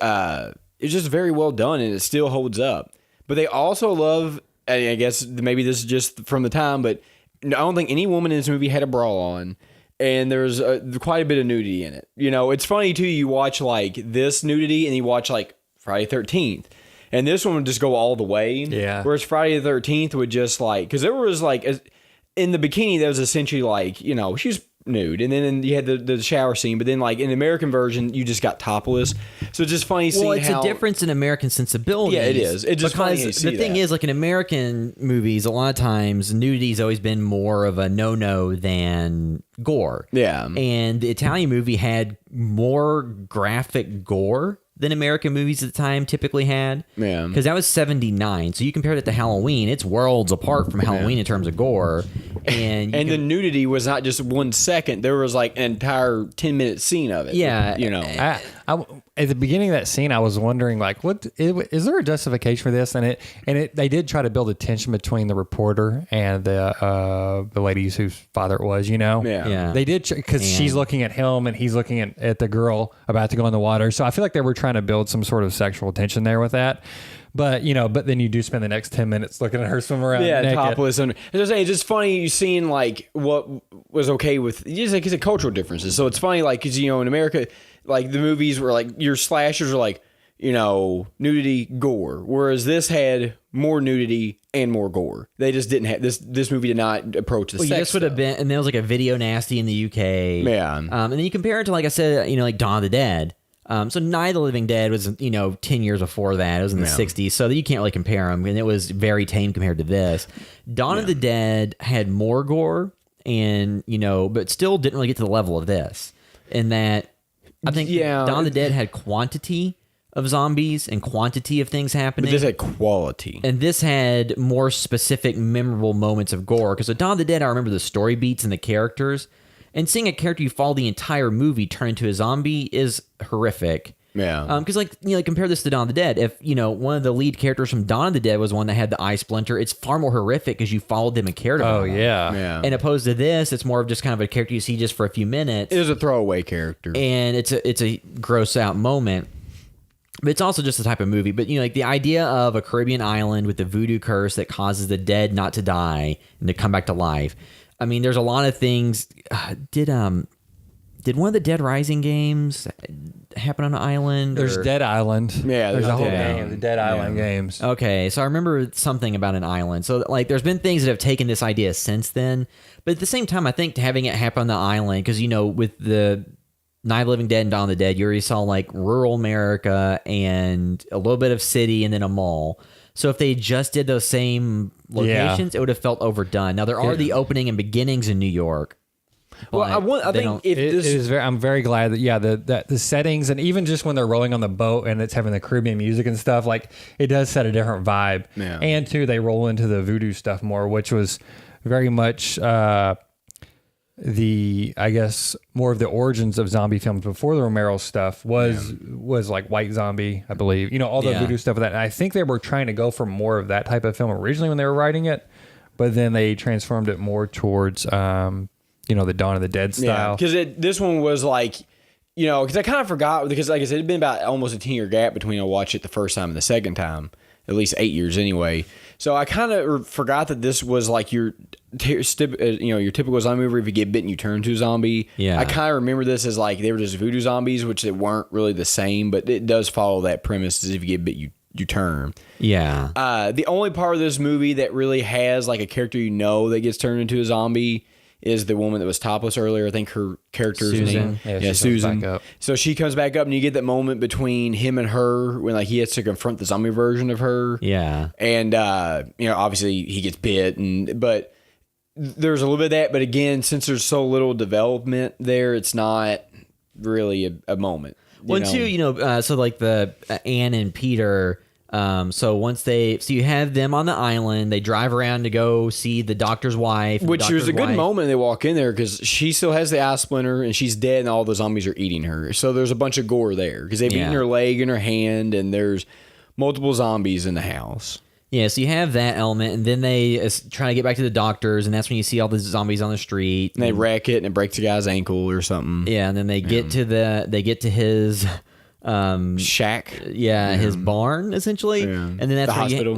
it's just very well done, and it still holds up. But they also love. I guess maybe this is just from the time, but I don't think any woman in this movie had a bra on. And there's quite a bit of nudity in it. It's funny, too, you watch, like, this nudity and you watch, like, Friday the 13th. And this one would just go all the way. Yeah. Whereas Friday the 13th would just, like... Because there was, like... In the bikini, that was essentially, like, she was nude. And then you had the shower scene. But then, like, in the American version, you just got topless. So it's just funny seeing it's a difference in American sensibilities. Yeah, it is. It's just funny to see the thing is, like, in American movies, a lot of times, nudity's always been more of a no-no than gore. Yeah. And the Italian movie had more graphic gore than American movies at the time typically had. Yeah. Because that was 79. So you compared it to Halloween, it's worlds apart from Halloween in terms of gore. And the nudity was not just 1 second. There was like an entire 10-minute scene of it. Yeah. I, at the beginning of that scene, I was wondering, like, what is there a justification for this? And they did try to build a tension between the reporter and the lady whose father it was. Yeah. They did, because she's looking at him and he's looking at the girl about to go in the water. So I feel like they were trying to build some sort of sexual tension there with that. But but then you do spend the next 10 minutes looking at her swim around. Yeah, naked. topless. And it's just funny you seeing like what was okay with just like it's a cultural differences. So it's funny like because in America, like the movies were like your slashers are like nudity, gore, whereas this had more nudity and more gore. They just didn't have this movie did not approach the sex. This would have been, and there was like a video nasty in the UK. Yeah, and then you compare it to, like I said, like Dawn of the Dead. So Night of the Living Dead was, 10 years before that. It was in the 60s, so you can't really compare them, and it was very tame compared to this. Dawn of the Dead had more gore, and but still didn't really get to the level of this. In that, I think Dawn of the Dead had quantity of zombies and quantity of things happening. But this had quality. And this had more specific, memorable moments of gore. Because with Dawn of the Dead, I remember the story beats and the characters. And seeing a character you follow the entire movie turn into a zombie is horrific. Yeah. Because compare this to Dawn of the Dead. If one of the lead characters from Dawn of the Dead was one that had the eye splinter, it's far more horrific because you followed them and cared about them. Yeah. And opposed to this, it's more of just kind of a character you see just for a few minutes. It is a throwaway character, and it's a gross out moment. But it's also just the type of movie. But the idea of a Caribbean island with the voodoo curse that causes the dead not to die and to come back to life. I mean, there's a lot of things. Did one of the Dead Rising games happen on an island? There's Dead Island. Yeah, there's a whole Dead game of the Dead Island games. Okay, so I remember something about an island. So there's been things that have taken this idea since then. But at the same time, I think having it happen on the island, because with the Night of the Living Dead and Dawn of the Dead, you already saw rural America and a little bit of city and then a mall. So if they just did those same locations, it would have felt overdone. Now there are the opening and beginnings in New York. Well, I think if It this is very. I'm very glad that the settings, and even just when they're rolling on the boat and it's having the Caribbean music and stuff, it does set a different vibe. Yeah. And too, they roll into the voodoo stuff more, which was very much I guess more of the origins of zombie films before the Romero stuff was like White Zombie, I believe. All the voodoo stuff of that. And I think they were trying to go for more of that type of film originally when they were writing it, but then they transformed it more towards the Dawn of the Dead style. Because this one was because I kind of forgot, because like I said, it'd been about almost a 10-year gap between I watched it the first time and the second time, at least 8 years anyway. So I kind of forgot that this was your typical zombie movie. If you get bitten, you turn to a zombie. Yeah. I kind of remember this as they were just voodoo zombies, which they weren't really the same, but it does follow that premise. As if you get bit, you turn. Yeah. The only part of this movie that really has a character that gets turned into a zombie is the woman that was topless earlier. I think her character's Susan. name. Yeah, Susan. back up. So she comes back up, and you get that moment between him and her when he has to confront the zombie version of her. Yeah. And obviously he gets bit, but there's a little bit of that. But again, since there's so little development there, it's not really a moment. Well, too, so the Anne and Peter. So you have them on the island, they drive around to go see the doctor's wife. Which is a good moment they walk in there, because she still has the eye splinter and she's dead and all the zombies are eating her. So there's a bunch of gore there because they've eaten her leg and her hand, and there's multiple zombies in the house. Yeah, so you have that element, and then they try to get back to the doctors, and that's when you see all the zombies on the street. And they wreck it, and it breaks a guy's ankle or something. Yeah, and then they get to his shack. His barn essentially. And then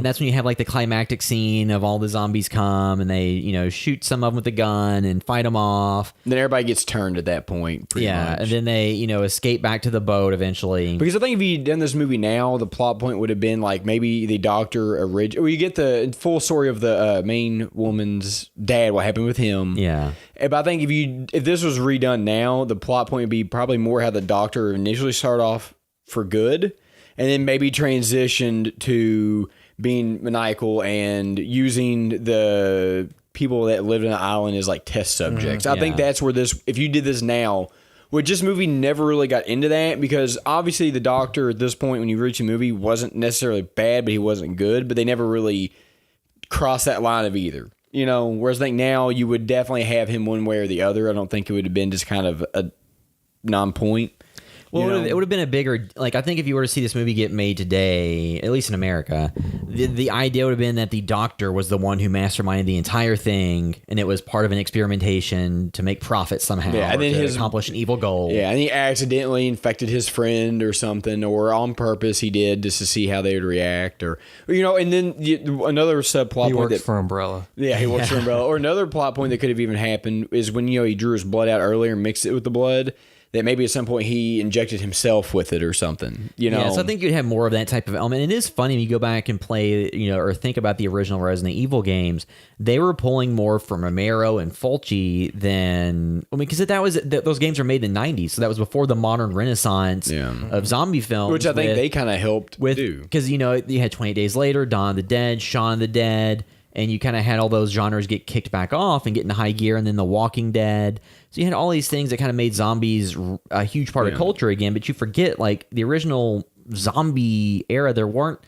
that's when you have the climactic scene of all the zombies come, and they shoot some of them with a gun and fight them off. Then everybody gets turned at that point. Pretty much. And then they escape back to the boat eventually. Because I think if you'd done this movie now, the plot point would have been maybe the doctor you get the full story of the main woman's dad, what happened with him. Yeah. But I think if this was redone now, the plot point would be probably more how the doctor initially started off for good, and then maybe transitioned to being maniacal and using the people that lived in the island as test subjects. I think that's where if you did this now, which this movie never really got into that, because obviously the doctor at this point when you reach the movie wasn't necessarily bad, but he wasn't good, but they never really crossed that line of either. Whereas I think now you would definitely have him one way or the other. I don't think it would have been just kind of a non-point. Well, it would have been a bigger, I think if you were to see this movie get made today, at least in America, the idea would have been that the doctor was the one who masterminded the entire thing, and it was part of an experimentation to make profit somehow, and then to accomplish an evil goal. Yeah, and he accidentally infected his friend or something, or on purpose he did just to see how they would react, or and then another subplot He point works for Umbrella. Yeah, he works for Umbrella. Or another plot point that could have even happened is when he drew his blood out earlier and mixed it with the blood, that maybe at some point he injected himself with it or something, Yeah, so I think you'd have more of that type of element. It is funny when you go back and play, or think about the original Resident Evil games. They were pulling more from Romero and Fulci than, because those games were made in the 90s, so that was before the modern renaissance of zombie films. Which I think they kind of helped do. Because, you had 28 Days Later, Dawn of the Dead, Shaun of the Dead, and you kind of had all those genres get kicked back off and get into high gear, and then The Walking Dead. So you had all these things that kind of made zombies a huge part of culture again, but you forget, like, the original zombie era, there weren't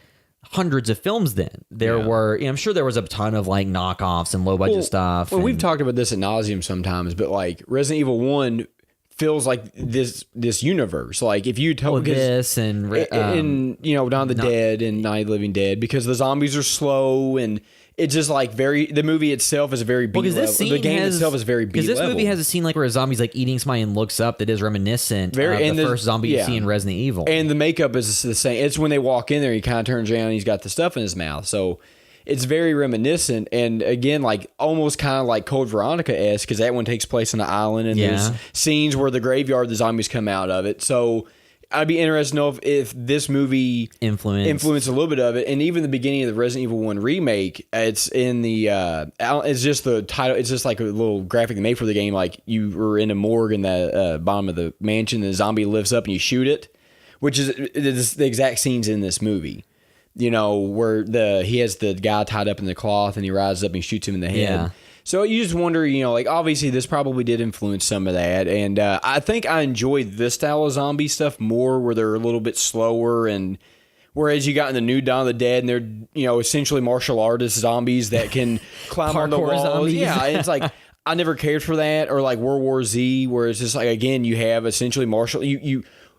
hundreds of films then. There were, I'm sure there was a ton of, like, knockoffs and low-budget stuff. Well, we've talked about this ad nauseum sometimes, but, like, Resident Evil 1 feels like this universe. Like, if you tell this and Dawn of the Dead and Night of the Living Dead, because the zombies are slow, and it's just like the movie itself is a very B level. The game itself is very B level. Because this movie has a scene like where a zombie's like eating somebody and looks up that is reminiscent of the first zombie you see in Resident Evil. And the makeup is the same. It's when they walk in there, he kind of turns around and he's got the stuff in his mouth. So it's very reminiscent. And again, like almost kind of like Code Veronica-esque, because that one takes place on an island, and there's scenes where the graveyard, the zombies come out of it. So I'd be interested to know if this movie influenced a little bit of it. And even the beginning of the Resident Evil 1 remake, it's in the it's just the title. It's just like a little graphic they made for the game. Like, you were in a morgue in the bottom of the mansion, and the zombie lifts up and you shoot it, which is the exact scenes in this movie. You know, where he has the guy tied up in the cloth and he rises up and he shoots him in the head. Yeah. So you just wonder, like, obviously this probably did influence some of that. And I think I enjoyed this style of zombie stuff more, where they're a little bit slower. And whereas you got in the new Dawn of the Dead, and they're, essentially martial artist zombies that can climb on the walls. Zombies. Yeah, it's like, I never cared for that. Or like World War Z, where it's just like, again, you have essentially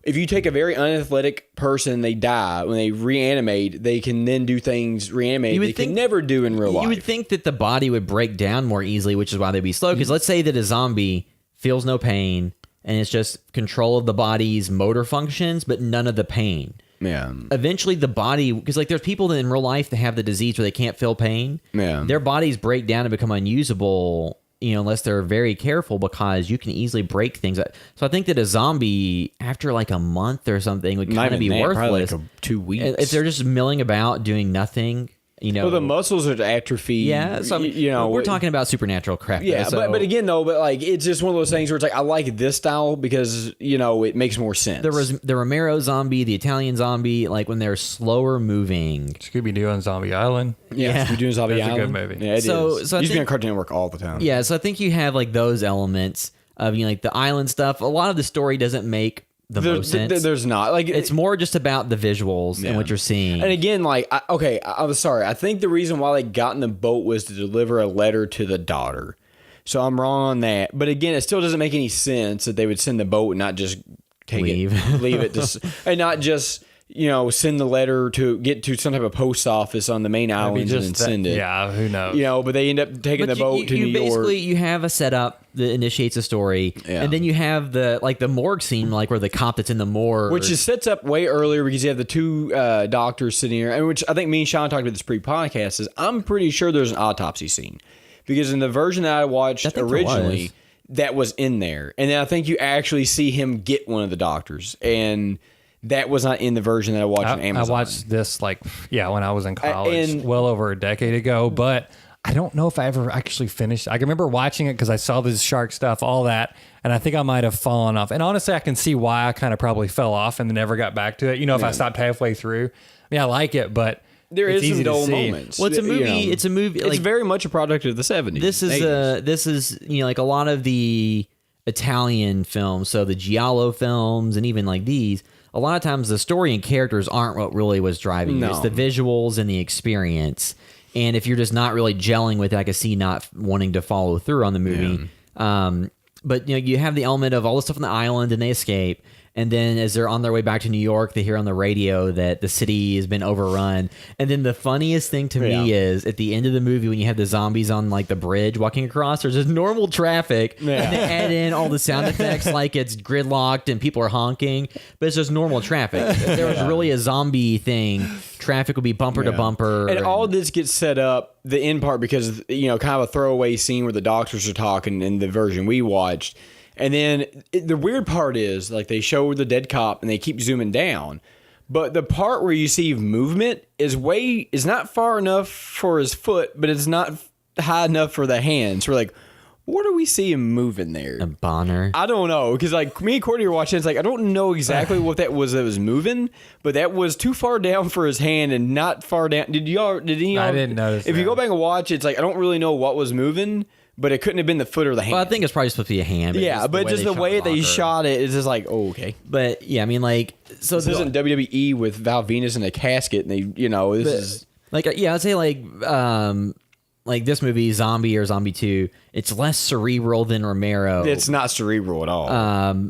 if you take a very unathletic person, they die. When they reanimate, they can then do things they can never do in real life. You would think that the body would break down more easily, which is why they'd be slow. Because let's say that a zombie feels no pain, and it's just control of the body's motor functions, but none of the pain. Yeah. Eventually, the body, because like there's people that in real life that have the disease where they can't feel pain. Yeah. Their bodies break down and become unusable, unless they're very careful, because you can easily break things. So I think that a zombie, after like a month or something, would kind of be worthless. Probably like 2 weeks. If they're just milling about doing nothing. Well, the muscles are atrophy. Yeah, so we're talking about supernatural crap. Yeah, though, but again, though, like, it's just one of those things where it's like, I like this style because it makes more sense. The Romero zombie, the Italian zombie, like when they're slower moving. Scooby-Doo on Zombie Island. Yeah, Scooby-Doo on Zombie Island. That's a good movie. Yeah, it is. So Used to be on Cartoon Network all the time. Yeah, so I think you have like those elements of like the island stuff. A lot of the story doesn't make the most sense. There's not, like, it's more just about the visuals and what you're seeing. And again, like, I'm sorry. I think the reason why they got in the boat was to deliver a letter to the daughter. So I'm wrong on that. But again, it still doesn't make any sense that they would send the boat and not just leave it, and not just send the letter to get to some type of post office on the main island and send it. Yeah, who knows? But they end up taking the boat to New York. Basically, you have a setup that initiates a story, and then you have the morgue scene, like where the cop that's in the morgue, which is sets up way earlier, because you have the two doctors sitting here, and which I think me and Sean talked about this pre-podcast. Is I'm pretty sure there's an autopsy scene, because in the version that I watched originally, that was in there, and then I think you actually see him get one of the doctors, and that was not in the version that I watched on Amazon. I watched this when I was in college, well over a decade ago, but I don't know if I ever actually finished. I can remember watching it because I saw this shark stuff, all that, and I think I might have fallen off. And honestly, I can see why I kind of probably fell off and then never got back to it. If I stopped halfway through. I like it, but there is easy some dull to see. moments. Well, it's a movie. It's a movie. It's very much a product of the 70s. This is like a lot of the Italian films, so the Giallo films, and even like these. A lot of times the story and characters aren't what really was driving you. It's the visuals and the experience. And if you're just not really gelling with it, I can see not wanting to follow through on the movie. But you have the element of all the stuff on the island and they escape. And then as they're on their way back to New York, they hear on the radio that the city has been overrun. And then the funniest thing to me is at the end of the movie, when you have the zombies on like the bridge walking across, there's just normal traffic. And they add in all the sound effects like it's gridlocked and people are honking, but it's just normal traffic. If there was really a zombie thing, traffic would be bumper to bumper. And all this gets set up, the end part, because, kind of a throwaway scene where the doctors are talking in the version we watched. And then the weird part is, like, they show the dead cop and they keep zooming down. But the part where you see movement is not far enough for his foot, but it's not high enough for the hands. So we're like, what do we see him moving there? A Bonner. I don't know, because like me and Courtney were watching, it's like I don't know exactly what that was moving, but that was too far down for his hand and not far down. Did y'all? Did any? I didn't notice. If you that. go back and watch, it's like I don't really know what was moving, but it couldn't have been the foot or the hand. Well, I think it's probably supposed to be a hand. But just the way they shot it is just like, oh, okay. But yeah, I mean, like, so This isn't WWE with Val Venus in a casket, and they, this is like, yeah, I'd say like this movie, Zombie or Zombie 2, it's less cerebral than Romero. it's not cerebral at all.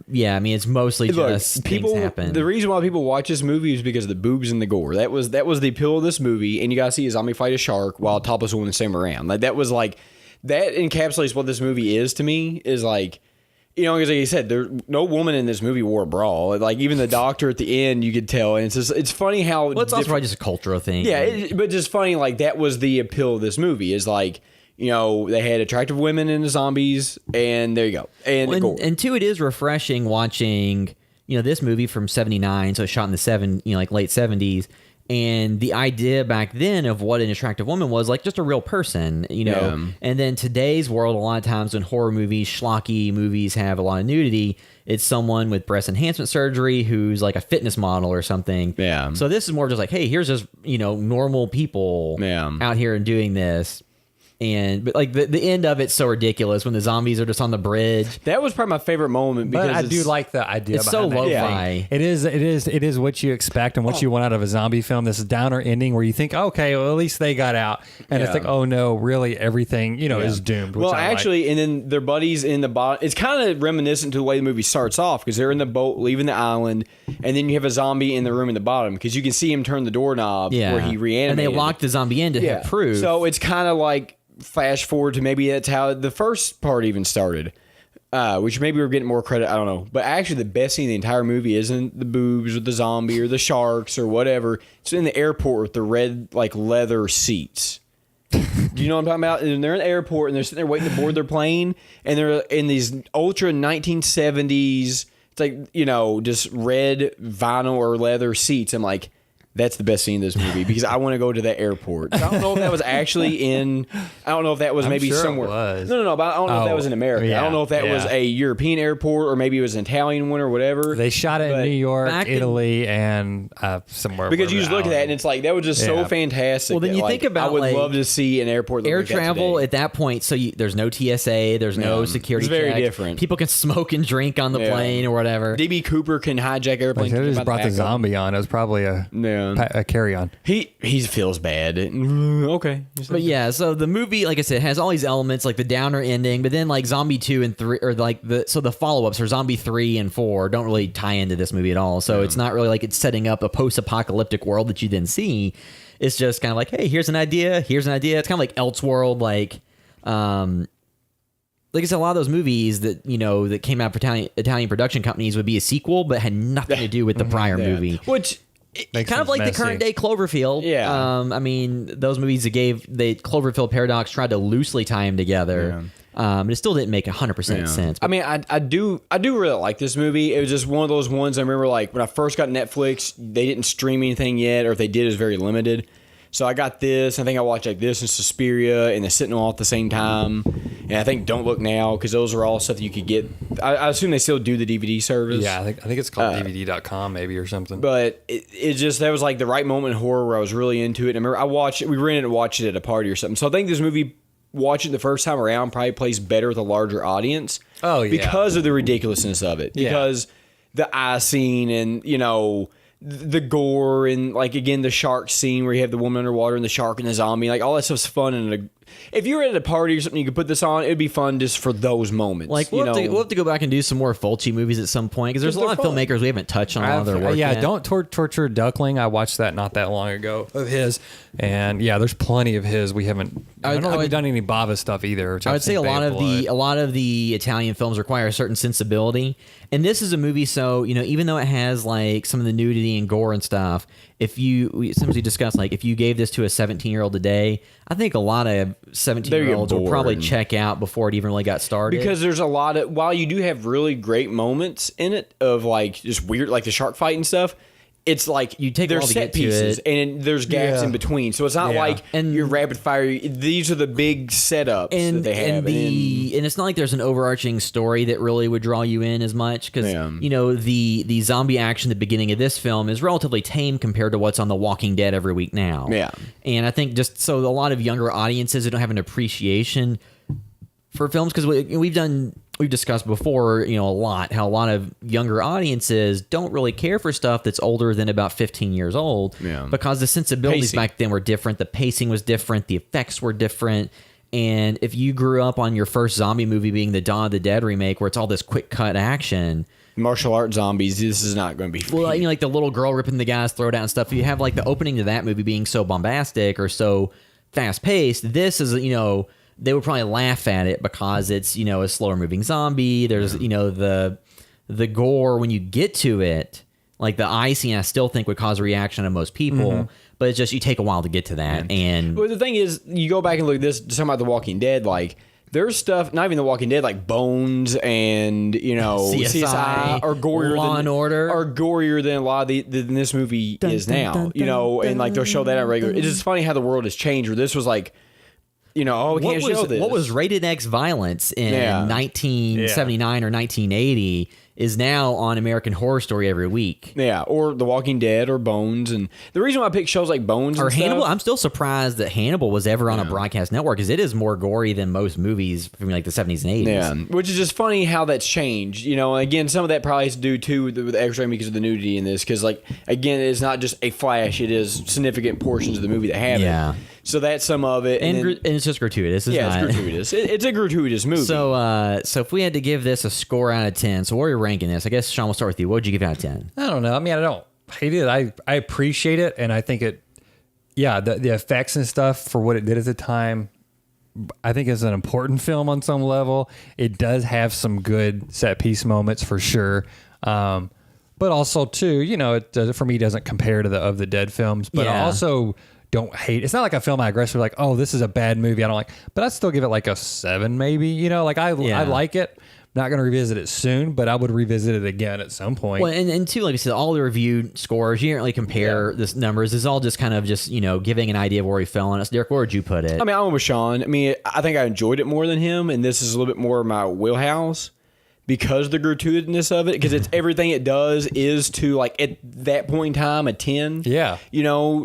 Yeah, I mean, it's mostly just people. things happen. The reason why people watch this movie is because of the boobs and the gore. That was the appeal of this movie, and you gotta see a zombie fight a shark while a topless woman swim around. Like that was like that encapsulates what this movie is to me. Is like. Because like you said, there no woman in this movie wore a bra. Like even the doctor at the end, you could tell, and it's funny how. Well, it's also probably just a cultural thing. Yeah, but just funny, like that was the appeal of this movie. Is like they had attractive women in the zombies, and there you go. And two, it is refreshing watching this movie from '79, so it's shot in the late '70s. And the idea back then of what an attractive woman was, like just a real person, And then today's world, a lot of times when horror movies, schlocky movies have a lot of nudity, it's someone with breast enhancement surgery who's like a fitness model or something. Yeah. So this is more just like, hey, here's just, normal people out here and doing this. But like the end of it's so ridiculous when the zombies are just on the bridge. That was probably my favorite moment because But I do like the idea. It's so behind that. lo-fi. It is what you expect and what you want out of a zombie film. This downer ending where you think, okay, well at least they got out, and it's like, oh no, really everything is doomed. Which Well, I actually, like. and then their buddies in the bottom. It's kind of reminiscent to the way the movie starts off because they're in the boat leaving the island, and then you have a zombie in the room in the bottom because you can see him turn the doorknob where he reanimated. And they locked the zombie in to have proof. So it's kind of like flash forward to maybe that's how the first part even started, which maybe we're getting more credit. I don't know. But actually, the best scene in the entire movie isn't the boobs or the zombie or the sharks or whatever. It's in the airport with the red like leather seats. Do you know what I'm talking about? And they're in the airport and they're sitting there waiting to board their plane, and they're in these ultra 1970s. It's like just red vinyl or leather seats. I'm like, that's the best scene in this movie because I want to go to that airport. I don't know if that was actually in. I don't know if that was maybe sure it somewhere. was. No. But I don't know if that was in America. I don't know if that was a European airport or maybe it was an Italian one or whatever. They shot it in New York, Italy, and somewhere. Because you just look at that and it's like that was just so fantastic. Well, then you think about I would like, love to see an airport that air like that travel today. at that point. So there's no TSA, there's no security. It's very checks. different. People can smoke and drink on the plane or whatever. DB Cooper can hijack airplanes. They just brought the zombie on. It was probably a carry-on. He feels bad. Okay. But yeah, so the movie, like I said, has all these elements, like the downer ending, but then like Zombie 2 and 3, or like the follow-ups are Zombie 3 and 4 don't really tie into this movie at all. So it's not really like it's setting up a post-apocalyptic world that you then see. It's just kind of like, hey, here's an idea. It's kind of like Elseworld, like I said, a lot of those movies that that came out for Italian production companies would be a sequel, but had nothing to do with the prior movie. Which Makes kind of like messy. the current day Cloverfield. Yeah. I mean, those movies that Cloverfield Paradox tried to loosely tie them together. But it still didn't make 100% sense. I mean, I do really like this movie. It was just one of those ones I remember like when I first got Netflix, they didn't stream anything yet, or if they did, it was very limited. So I got this. I think I watched like this and Suspiria and The Sentinel at the same time. And I think Don't Look Now, because those are all stuff that you could get. I assume they still do the DVD service. Yeah, I think it's called DVD.com maybe or something. But it just, that was like the right moment in horror where I was really into it. And I remember we rented and watched it at a party or something. So I think this movie, watching it the first time around, probably plays better with a larger audience. Oh, yeah. Because of the ridiculousness of it. Yeah. Because the eye scene and, the gore and like again the shark scene where you have the woman underwater and the shark and the zombie, like all that stuff's fun. And if you were at a party or something, you could put this on. It'd be fun just for those moments. Like we'll have to go back and do some more Fulci movies at some point because there's a lot of filmmakers we haven't touched on a lot of their work. Yeah, yet. Don't Torture Duckling. I watched that not that long ago of his, and yeah, there's plenty of his. We haven't. I don't think we've done any Bava stuff either. I would say a lot of the Italian films require a certain sensibility, and this is a movie. So even though it has like some of the nudity and gore and stuff, we simply discussed like if you gave this to a 17-year-old today, I think a lot of 17-year-olds will probably check out before it even really got started. Because there's a lot of, while you do have really great moments in it of like just weird, like the shark fight and stuff, it's like You take a there's while to set get to pieces it. and there's gaps Yeah. in between. So it's not Yeah. like And- your rapid fire. These are the big setups that they have. and it's not like there's an overarching story that really would draw you in as much because Yeah. the zombie action at the beginning of this film is relatively tame compared to what's on The Walking Dead every week now. Yeah. And I think just so a lot of younger audiences who don't have an appreciation for films because we've discussed before, a lot how a lot of younger audiences don't really care for stuff that's older than about 15 years old because the sensibilities Pacing. back then were different, the pacing was different, the effects were different. And if you grew up on your first zombie movie being the Dawn of the Dead remake where it's all this quick cut action, martial art zombies, this is not going to be for well, you. like the little girl ripping the guy's throat out and stuff, you have like the opening to that movie being so bombastic or so fast paced. This is, they would probably laugh at it because it's, a slower moving zombie. There's, the gore when you get to it, like the eye scene, I still think would cause a reaction to most people, but it's just, you take a while to get to that. And Well, the thing is, you go back and look at this, talking about The Walking Dead, like, there's stuff, not even The Walking Dead, like Bones and, CSI are gorier Law than and Order. are gorier than a lot of than this movie is now. And like they'll show that on regular. It's just funny how the world has changed. Where this was like, we can't show this. what was rated X violence in Yeah. 1979 or 1980 is now on American Horror Story every week. Yeah, or The Walking Dead or Bones. And the reason why I pick shows like Bones Or and Hannibal. stuff, I'm still surprised that Hannibal was ever on a broadcast network because it is more gory than most movies from like the 70s and 80s. yeah, which is just funny how that's changed. Again, some of that probably has to do too with the X-ray because of the nudity in this. Because again, it's not just a flash; it is significant portions of the movie that have Yeah. it. So that's some of it, And, then- and it's just gratuitous. It's yeah, not. it's gratuitous. It's a gratuitous movie. So if we had to give this a score out of 10, so where are you ranking this? I guess, Sean, we'll start with you. What would you give out of 10? I don't know. I mean, I don't hate it. I appreciate it, and I think the effects and stuff for what it did at the time, I think is an important film on some level. It does have some good set piece moments for sure. But also too, it does, for me, doesn't compare to the Of the Dead films, but I Yeah. also don't hate. It's not like a film I aggressively like, oh, this is a bad movie, I don't like, but I'd still give it like a 7 maybe, I like it. Not going to revisit it soon, but I would revisit it again at some point. Well, and two, like I said, all the review scores, you didn't really compare this numbers. It's all just kind of giving an idea of where he fell on us. Derek, where would you put it? I mean, I'm with Sean. I mean, I think I enjoyed it more than him, and this is a little bit more of my wheelhouse because of the gratuitousness of it. Because it's everything it does is to like at that point in time a 10. Yeah.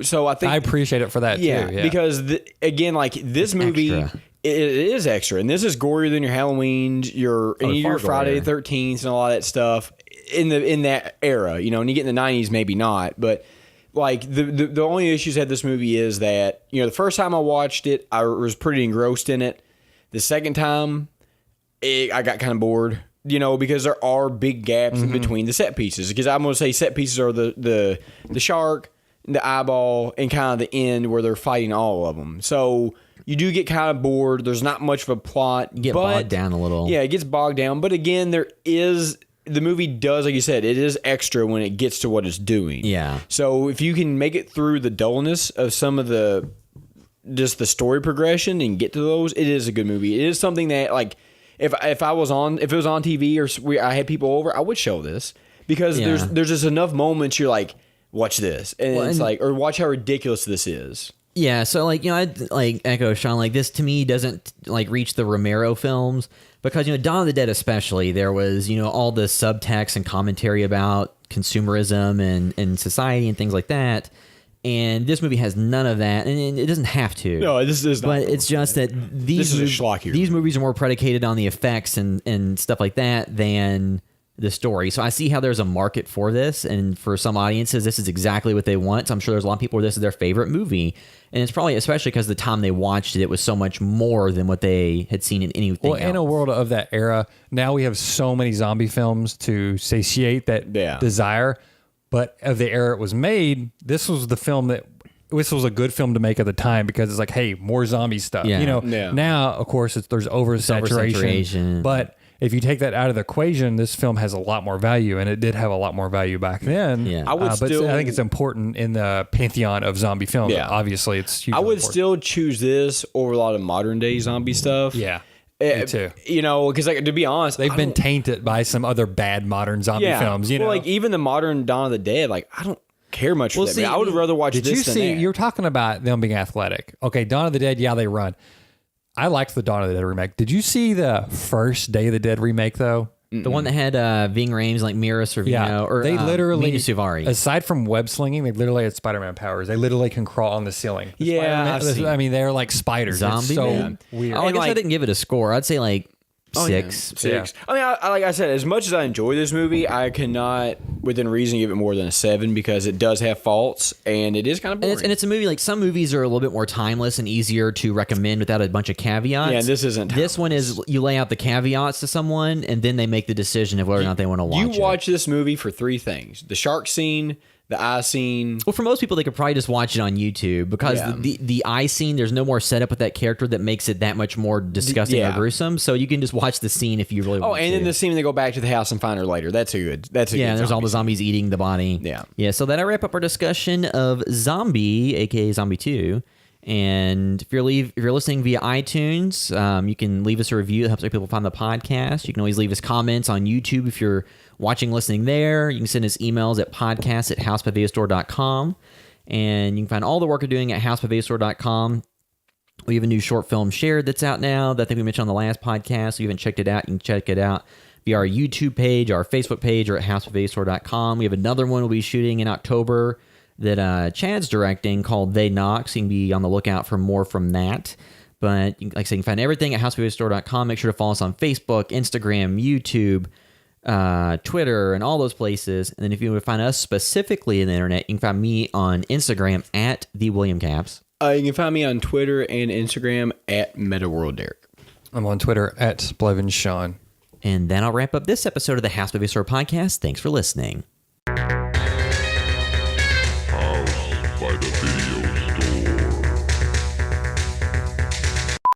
So I think I appreciate it for that too. Yeah, because again, like this movie. extra. It is extra, and this is gorier than your Halloween's, your far Friday gorier. the 13th, and all that stuff in that era. And you get in the 90s, maybe not, but like the only issues I had this movie is that the first time I watched it, I was pretty engrossed in it. The second time, I got kind of bored. Because there are big gaps in between the set pieces. Because I'm going to say set pieces are the shark, the eyeball, and kind of the end where they're fighting all of them. So you do get kind of bored. There's not much of a plot. You get bogged down a little. Yeah, it gets bogged down. But again, the movie does, like you said, it is extra when it gets to what it's doing. Yeah. So if you can make it through the dullness of some of just the story progression and get to those, it is a good movie. It is something that like if it was on TV or I had people over, I would show this because there's just enough moments you're like, watch this, and it's like, or watch how ridiculous this is. Yeah, so I'd like echo Sean. Like this to me doesn't like reach the Romero films because Dawn of the Dead especially there was all the subtext and commentary about consumerism and society and things like that. And this movie has none of that, and it doesn't have to. No, this is not. But it's just that This is a schlockier these movies are more predicated on the effects and stuff like that than the story. So I see how there's a market for this, and for some audiences, this is exactly what they want. So I'm sure there's a lot of people where this is their favorite movie, and it's probably especially because the time they watched it, it was so much more than what they had seen in anything else. in a world of that era, now we have so many zombie films to satiate that desire. But of the era it was made, this was the film that this was a good film to make at the time because it's like, hey, more zombie stuff. Yeah. Now, of course, there's oversaturation. oversaturation. But if you take that out of the equation, this film has a lot more value, and it did have a lot more value back then. Yeah. I would but still- I think it's important in the pantheon of zombie films. Yeah. Obviously, it's hugely I would important. still choose this over a lot of modern day zombie stuff. Yeah, me too. Because like to be honest, They've been tainted by some other bad modern zombie films. Well, like even the modern Dawn of the Dead, like I don't. care much for that. see, I would rather watch Did this you than see? that. You're talking about them being athletic. Okay, Dawn of the Dead. Yeah, they run. I liked the Dawn of the Dead remake. Did you see the first Day of the Dead remake though? The one that had Ving Rhames, like Mira Sorvino, Yeah, or they literally Mina Suvari. Aside from web slinging, they literally had Spider-Man powers. They literally can crawl on the ceiling. The Yeah, Spider-Man- I've seen I mean, they're like spiders. Zombie It's so Man. weird. Oh, I And, guess I like- didn't give it a score. I'd say like Oh, yeah. 6. Six. I mean, like I said, as much as I enjoy this movie, I cannot, within reason, give it more than a 7 because it does have faults and it is kind of boring. And it's a movie, like some movies are a little bit more timeless and easier to recommend without a bunch of caveats. Yeah, this isn't This one is you lay out the caveats to someone and then they make the decision of whether or not they want to watch it. You watch this movie for 3 things: the shark scene, the eye scene. Well, for most people, they could probably just watch it on YouTube because Yeah. the eye scene, there's no more setup with that character that makes it that much more disgusting Yeah. or gruesome. So you can just watch the scene if you really want Oh, to. and then the scene when they go back to the house and find her later. That's a good. That's a Yeah, good and there's all the zombie zombies eating the body. Yeah. Yeah, so that'll wrap up our discussion of Zombie, aka Zombie 2. And if you're listening via iTunes, you can leave us a review. It helps other people find the podcast. You can always leave us comments on YouTube if you're watching, listening there. You can send us emails at podcast@housebyvideostore.com. And you can find all the work we're doing at housebyvideostore.com. We have a new short film shared that's out now that I think we mentioned on the last podcast. So if you haven't checked it out, you can check it out via our YouTube page, our Facebook page, or at housebyvideostore.com. We have another one we'll be shooting in October that Chad's directing called They Knock, so you can be on the lookout for more from that. But like I said, you can find everything at housebyvideostore.com. Make sure to follow us on Facebook, Instagram, YouTube, Twitter, and all those places. And then if you want to find us specifically on the internet, you can find me on Instagram at TheWilliamCaps. You can find me on Twitter and Instagram at MetaWorldDerek. I'm on Twitter at SplevinSean. And that'll wrap up this episode of the House by Video Store podcast. Thanks for listening.